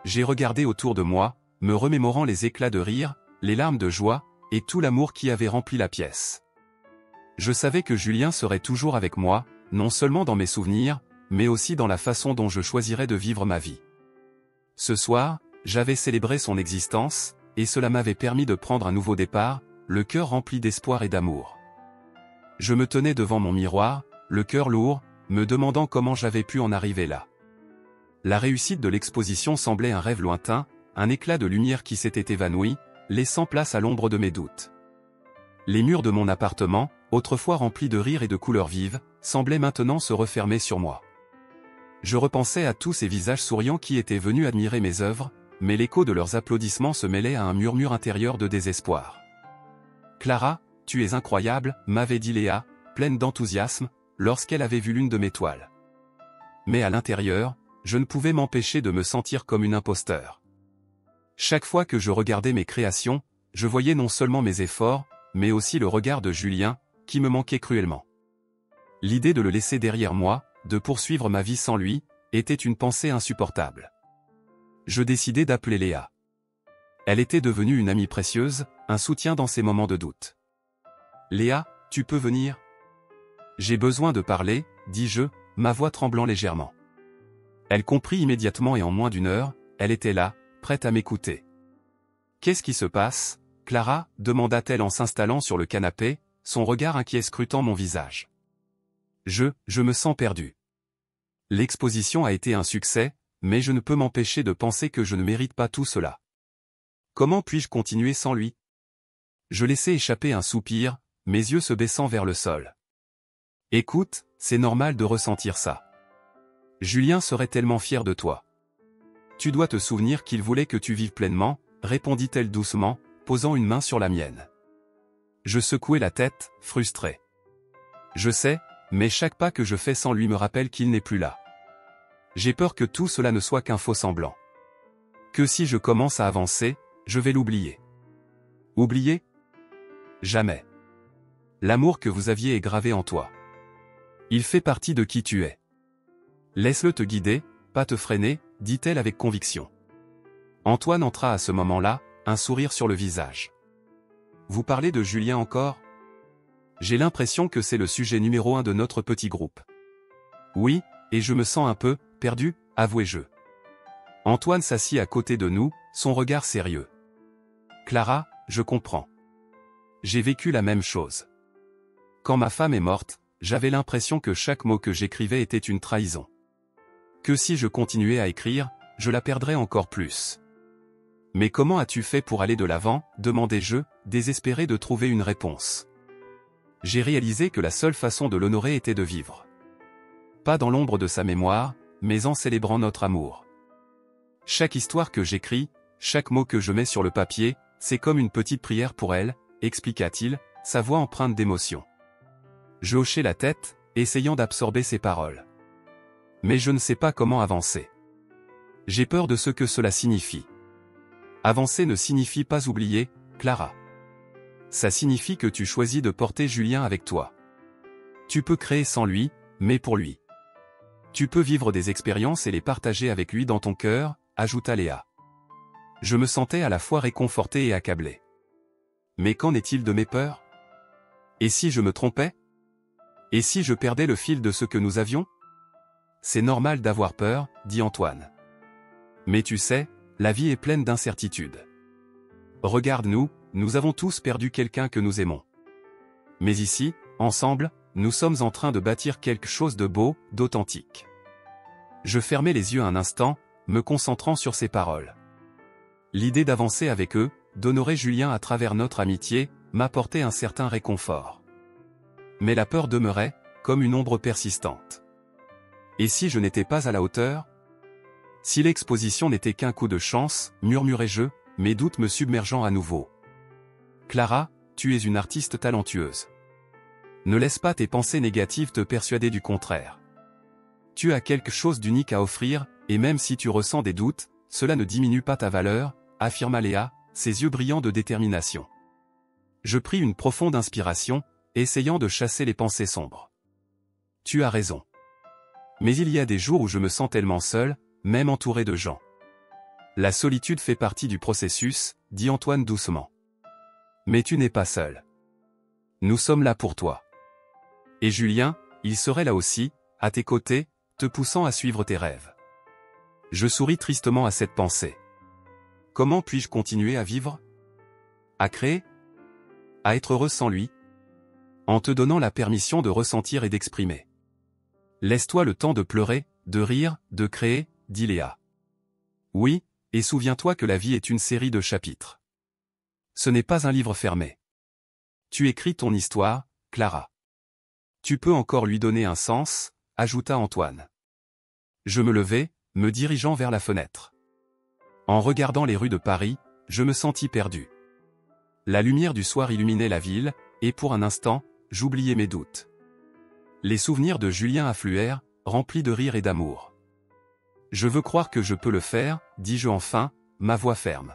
J'ai regardé autour de moi, me remémorant les éclats de rire, les larmes de joie, et tout l'amour qui avait rempli la pièce. Je savais que Julien serait toujours avec moi, non seulement dans mes souvenirs, mais aussi dans la façon dont je choisirais de vivre ma vie. Ce soir, j'avais célébré son existence, et cela m'avait permis de prendre un nouveau départ, le cœur rempli d'espoir et d'amour. Je me tenais devant mon miroir, le cœur lourd, me demandant comment j'avais pu en arriver là. La réussite de l'exposition semblait un rêve lointain, un éclat de lumière qui s'était évanoui, laissant place à l'ombre de mes doutes. Les murs de mon appartement, autrefois remplis de rires et de couleurs vives, semblaient maintenant se refermer sur moi. Je repensais à tous ces visages souriants qui étaient venus admirer mes œuvres, mais l'écho de leurs applaudissements se mêlait à un murmure intérieur de désespoir. « Clara, tu es incroyable », m'avait dit Léa, pleine d'enthousiasme, lorsqu'elle avait vu l'une de mes toiles. Mais à l'intérieur, je ne pouvais m'empêcher de me sentir comme une imposteur. Chaque fois que je regardais mes créations, je voyais non seulement mes efforts, mais aussi le regard de Julien, qui me manquait cruellement. L'idée de le laisser derrière moi, de poursuivre ma vie sans lui, était une pensée insupportable. Je décidai d'appeler Léa. Elle était devenue une amie précieuse, un soutien dans ces moments de doute. « Léa, tu peux venir ? » « J'ai besoin de parler, » dis-je, ma voix tremblant légèrement. Elle comprit immédiatement et en moins d'une heure, elle était là, prête à m'écouter. « Qu'est-ce qui se passe, Clara ?» demanda-t-elle en s'installant sur le canapé, son regard inquiet scrutant mon visage. Je me sens perdu. L'exposition a été un succès, mais je ne peux m'empêcher de penser que je ne mérite pas tout cela. Comment puis-je continuer sans lui? Je laissai échapper un soupir, mes yeux se baissant vers le sol. Écoute, c'est normal de ressentir ça. Julien serait tellement fier de toi. Tu dois te souvenir qu'il voulait que tu vives pleinement, répondit-elle doucement, posant une main sur la mienne. Je secouai la tête, frustré. Je sais, mais chaque pas que je fais sans lui me rappelle qu'il n'est plus là. J'ai peur que tout cela ne soit qu'un faux semblant. Que si je commence à avancer, je vais l'oublier. Oublier? Jamais. L'amour que vous aviez est gravé en toi. Il fait partie de qui tu es. Laisse-le te guider, pas te freiner, dit-elle avec conviction. Antoine entra à ce moment-là, un sourire sur le visage. Vous parlez de Julien encore? J'ai l'impression que c'est le sujet numéro 1 de notre petit groupe. Oui, et je me sens un peu perdu, avouai-je. Antoine s'assit à côté de nous, son regard sérieux. Clara, je comprends. J'ai vécu la même chose. Quand ma femme est morte, j'avais l'impression que chaque mot que j'écrivais était une trahison. Que si je continuais à écrire, je la perdrais encore plus. Mais comment as-tu fait pour aller de l'avant, demandai-je, désespéré de trouver une réponse. J'ai réalisé que la seule façon de l'honorer était de vivre. Pas dans l'ombre de sa mémoire, mais en célébrant notre amour. Chaque histoire que j'écris, chaque mot que je mets sur le papier, c'est comme une petite prière pour elle, expliqua-t-il, sa voix empreinte d'émotion. Je hochai la tête, essayant d'absorber ses paroles. Mais je ne sais pas comment avancer. J'ai peur de ce que cela signifie. Avancer ne signifie pas oublier, Clara. Ça signifie que tu choisis de porter Julien avec toi. Tu peux créer sans lui, mais pour lui. Tu peux vivre des expériences et les partager avec lui dans ton cœur, ajouta Léa. Je me sentais à la fois réconforté et accablé. Mais qu'en est-il de mes peurs? Et si je me trompais? Et si je perdais le fil de ce que nous avions? C'est normal d'avoir peur, dit Antoine. Mais tu sais, la vie est pleine d'incertitudes. Regarde-nous, nous avons tous perdu quelqu'un que nous aimons. Mais ici, ensemble, nous sommes en train de bâtir quelque chose de beau, d'authentique. Je fermai les yeux un instant, me concentrant sur ces paroles. L'idée d'avancer avec eux, d'honorer Julien à travers notre amitié, m'apportait un certain réconfort. Mais la peur demeurait, comme une ombre persistante. Et si je n'étais pas à la hauteur? Si l'exposition n'était qu'un coup de chance, murmurai-je, mes doutes me submergeant à nouveau. Clara, tu es une artiste talentueuse. Ne laisse pas tes pensées négatives te persuader du contraire. Tu as quelque chose d'unique à offrir, et même si tu ressens des doutes, cela ne diminue pas ta valeur, affirma Léa, ses yeux brillants de détermination. Je pris une profonde inspiration, essayant de chasser les pensées sombres. Tu as raison. Mais il y a des jours où je me sens tellement seul, même entouré de gens. La solitude fait partie du processus, dit Antoine doucement. Mais tu n'es pas seul. Nous sommes là pour toi. Et Julien, il serait là aussi, à tes côtés, te poussant à suivre tes rêves. Je souris tristement à cette pensée. Comment puis-je continuer à vivre? À créer? À être heureux sans lui? En te donnant la permission de ressentir et d'exprimer. Laisse-toi le temps de pleurer, de rire, de créer, dit Léa. Oui, et souviens-toi que la vie est une série de chapitres. Ce n'est pas un livre fermé. Tu écris ton histoire, Clara. Tu peux encore lui donner un sens, ajouta Antoine. Je me levai, me dirigeant vers la fenêtre. En regardant les rues de Paris, je me sentis perdu. La lumière du soir illuminait la ville, et pour un instant, j'oubliais mes doutes. Les souvenirs de Julien affluèrent, remplis de rire et d'amour. Je veux croire que je peux le faire, dis-je enfin, ma voix ferme.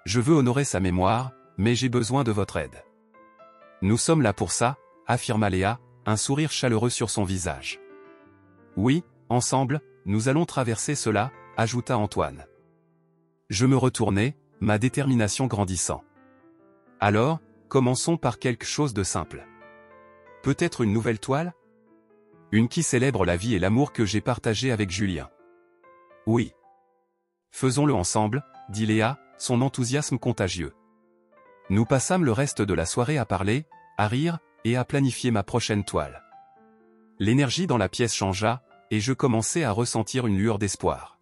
Je veux honorer sa mémoire, mais j'ai besoin de votre aide. Nous sommes là pour ça, affirma Léa, un sourire chaleureux sur son visage. Oui, ensemble, nous allons traverser cela, ajouta Antoine. Je me retournai, ma détermination grandissant. Alors, commençons par quelque chose de simple. Peut-être une nouvelle toile? Une qui célèbre la vie et l'amour que j'ai partagé avec Julien. Oui. Faisons-le ensemble, dit Léa, son enthousiasme contagieux. Nous passâmes le reste de la soirée à parler, à rire, et à planifier ma prochaine toile. L'énergie dans la pièce changea, et je commençai à ressentir une lueur d'espoir.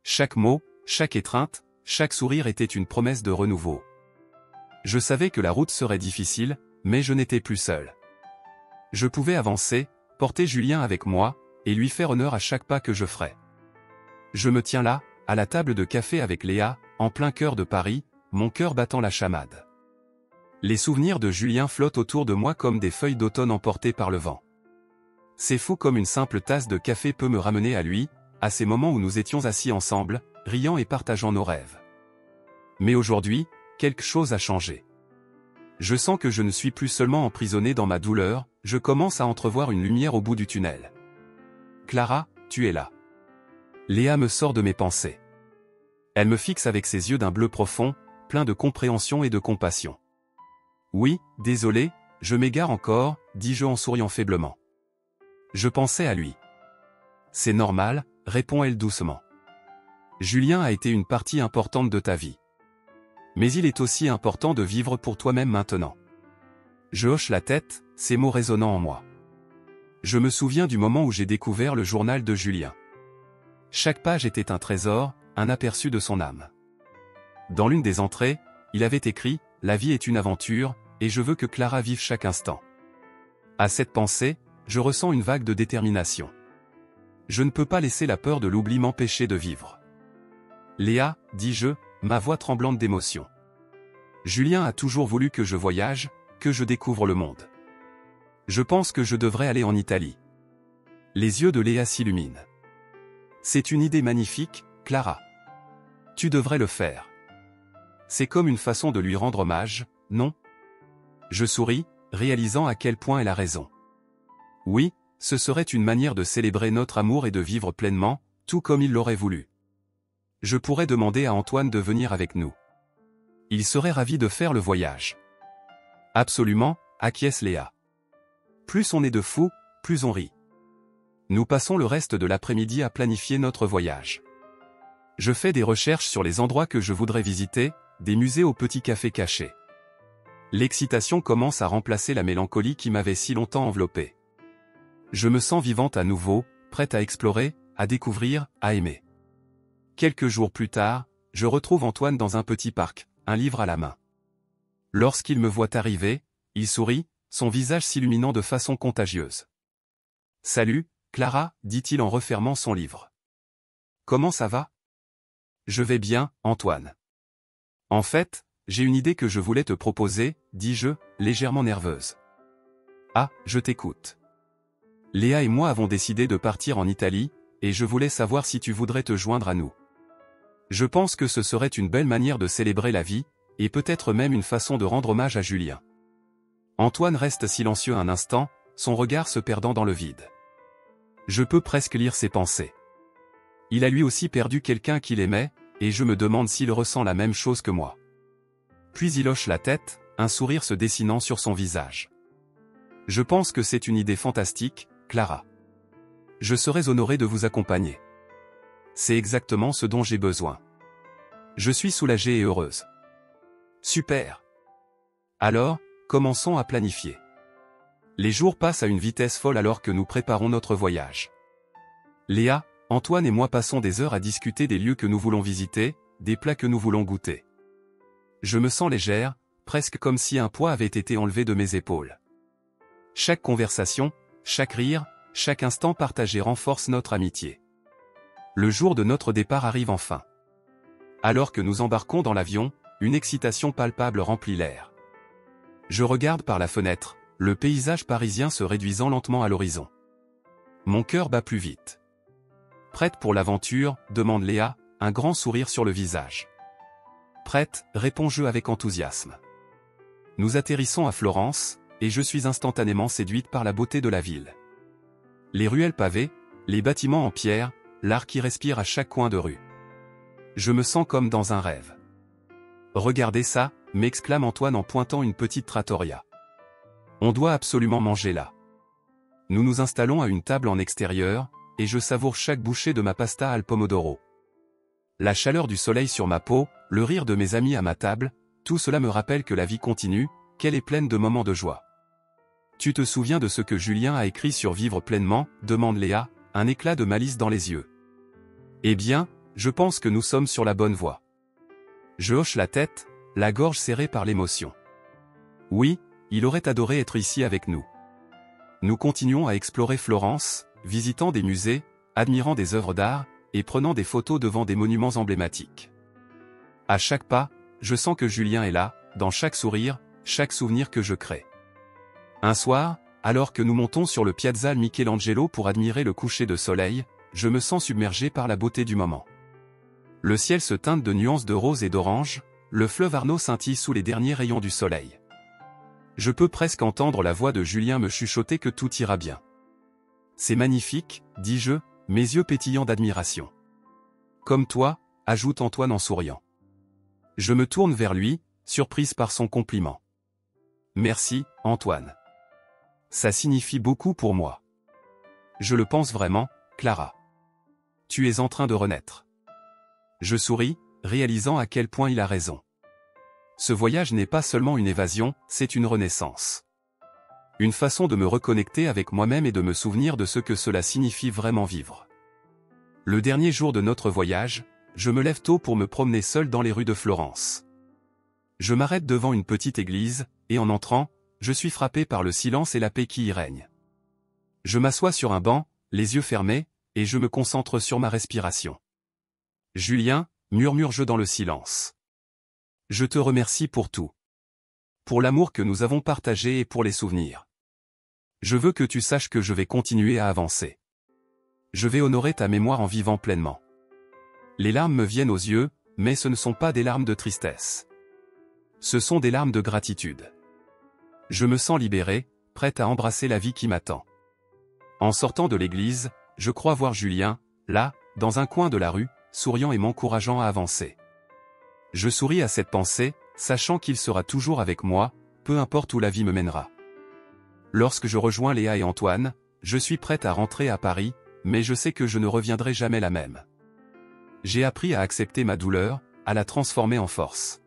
Chaque mot, chaque étreinte, chaque sourire était une promesse de renouveau. Je savais que la route serait difficile, mais je n'étais plus seul. Je pouvais avancer, porter Julien avec moi, et lui faire honneur à chaque pas que je ferais. Je me tiens là, à la table de café avec Léa, en plein cœur de Paris, mon cœur battant la chamade. Les souvenirs de Julien flottent autour de moi comme des feuilles d'automne emportées par le vent. C'est fou comme une simple tasse de café peut me ramener à lui, à ces moments où nous étions assis ensemble, riant et partageant nos rêves. Mais aujourd'hui, quelque chose a changé. Je sens que je ne suis plus seulement emprisonné dans ma douleur, je commence à entrevoir une lumière au bout du tunnel. Clara, tu es là. Léa me sort de mes pensées. Elle me fixe avec ses yeux d'un bleu profond, plein de compréhension et de compassion. Oui, désolé, je m'égare encore, dis-je en souriant faiblement. Je pensais à lui. C'est normal, répond-elle doucement. Julien a été une partie importante de ta vie. Mais il est aussi important de vivre pour toi-même maintenant. Je hoche la tête, ces mots résonnant en moi. Je me souviens du moment où j'ai découvert le journal de Julien. Chaque page était un trésor, un aperçu de son âme. Dans l'une des entrées, il avait écrit « La vie est une aventure, et je veux que Clara vive chaque instant ». À cette pensée, je ressens une vague de détermination. Je ne peux pas laisser la peur de l'oubli m'empêcher de vivre. Léa, dis-je, ma voix tremblante d'émotion. Julien a toujours voulu que je voyage, que je découvre le monde. Je pense que je devrais aller en Italie. Les yeux de Léa s'illuminent. C'est une idée magnifique, Clara. Tu devrais le faire. C'est comme une façon de lui rendre hommage, non? Je souris, réalisant à quel point elle a raison. Oui, ce serait une manière de célébrer notre amour et de vivre pleinement, tout comme il l'aurait voulu. Je pourrais demander à Antoine de venir avec nous. Il serait ravi de faire le voyage. Absolument, acquiesce Léa. Plus on est de fous, plus on rit. Nous passons le reste de l'après-midi à planifier notre voyage. Je fais des recherches sur les endroits que je voudrais visiter, des musées aux petits cafés cachés. L'excitation commence à remplacer la mélancolie qui m'avait si longtemps enveloppé. Je me sens vivante à nouveau, prête à explorer, à découvrir, à aimer. Quelques jours plus tard, je retrouve Antoine dans un petit parc, un livre à la main. Lorsqu'il me voit arriver, il sourit, son visage s'illuminant de façon contagieuse. « Salut, Clara, dit-il en refermant son livre. Comment ça va? Je vais bien, Antoine. En fait, j'ai une idée que je voulais te proposer, dis-je, légèrement nerveuse. Ah, je t'écoute. Léa et moi avons décidé de partir en Italie, et je voulais savoir si tu voudrais te joindre à nous. Je pense que ce serait une belle manière de célébrer la vie, et peut-être même une façon de rendre hommage à Julien. Antoine reste silencieux un instant, son regard se perdant dans le vide. Je peux presque lire ses pensées. Il a lui aussi perdu quelqu'un qu'il aimait, et je me demande s'il ressent la même chose que moi. Puis il hoche la tête, un sourire se dessinant sur son visage. Je pense que c'est une idée fantastique, Clara. Je serais honoré de vous accompagner. C'est exactement ce dont j'ai besoin. Je suis soulagée et heureuse. Super. Alors, commençons à planifier. Les jours passent à une vitesse folle alors que nous préparons notre voyage. Léa, Antoine et moi passons des heures à discuter des lieux que nous voulons visiter, des plats que nous voulons goûter. Je me sens légère, presque comme si un poids avait été enlevé de mes épaules. Chaque conversation, chaque rire, chaque instant partagé renforce notre amitié. Le jour de notre départ arrive enfin. Alors que nous embarquons dans l'avion, une excitation palpable remplit l'air. Je regarde par la fenêtre, le paysage parisien se réduisant lentement à l'horizon. Mon cœur bat plus vite. Prête pour l'aventure, demande Léa, un grand sourire sur le visage. Prête, réponds-je avec enthousiasme. Nous atterrissons à Florence, et je suis instantanément séduite par la beauté de la ville. Les ruelles pavées, les bâtiments en pierre, l'art qui respire à chaque coin de rue. Je me sens comme dans un rêve. Regardez ça, m'exclame Antoine en pointant une petite trattoria. On doit absolument manger là. Nous nous installons à une table en extérieur, et je savoure chaque bouchée de ma pasta al pomodoro. La chaleur du soleil sur ma peau, le rire de mes amis à ma table, tout cela me rappelle que la vie continue, qu'elle est pleine de moments de joie. Tu te souviens de ce que Julien a écrit sur Vivre pleinement, demande Léa, un éclat de malice dans les yeux. Eh bien, je pense que nous sommes sur la bonne voie. Je hoche la tête, la gorge serrée par l'émotion. Oui, il aurait adoré être ici avec nous. Nous continuons à explorer Florence, visitant des musées, admirant des œuvres d'art, et prenant des photos devant des monuments emblématiques. À chaque pas, je sens que Julien est là, dans chaque sourire, chaque souvenir que je crée. Un soir, alors que nous montons sur le Piazza Michelangelo pour admirer le coucher de soleil, je me sens submergé par la beauté du moment. Le ciel se teinte de nuances de rose et d'orange, le fleuve Arno scintille sous les derniers rayons du soleil. Je peux presque entendre la voix de Julien me chuchoter que tout ira bien. C'est magnifique, dis-je, mes yeux pétillants d'admiration. Comme toi, ajoute Antoine en souriant. Je me tourne vers lui, surprise par son compliment. Merci, Antoine. Ça signifie beaucoup pour moi. Je le pense vraiment, Clara. Tu es en train de renaître. Je souris, réalisant à quel point il a raison. Ce voyage n'est pas seulement une évasion, c'est une renaissance. Une façon de me reconnecter avec moi-même et de me souvenir de ce que cela signifie vraiment vivre. Le dernier jour de notre voyage, je me lève tôt pour me promener seul dans les rues de Florence. Je m'arrête devant une petite église, et en entrant, je suis frappé par le silence et la paix qui y règne. Je m'assois sur un banc, les yeux fermés, et je me concentre sur ma respiration. Julien, murmure-je dans le silence. Je te remercie pour tout. Pour l'amour que nous avons partagé et pour les souvenirs. Je veux que tu saches que je vais continuer à avancer. Je vais honorer ta mémoire en vivant pleinement. Les larmes me viennent aux yeux, mais ce ne sont pas des larmes de tristesse. Ce sont des larmes de gratitude. Je me sens libéré, prêt à embrasser la vie qui m'attend. En sortant de l'église, je crois voir Julien, là, dans un coin de la rue, souriant et m'encourageant à avancer. Je souris à cette pensée, sachant qu'il sera toujours avec moi, peu importe où la vie me mènera. Lorsque je rejoins Léa et Antoine, je suis prêt à rentrer à Paris, mais je sais que je ne reviendrai jamais la même. J'ai appris à accepter ma douleur, à la transformer en force.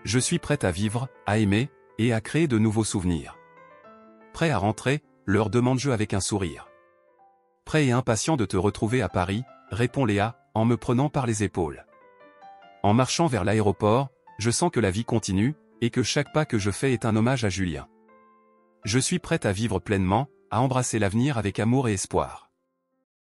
Je suis prêt à vivre, à aimer, et à créer de nouveaux souvenirs. Prêt à rentrer, leur demande-je avec un sourire. Prêt et impatient de te retrouver à Paris, répond Léa, en me prenant par les épaules. En marchant vers l'aéroport, je sens que la vie continue, et que chaque pas que je fais est un hommage à Julien. Je suis prêt à vivre pleinement, à embrasser l'avenir avec amour et espoir.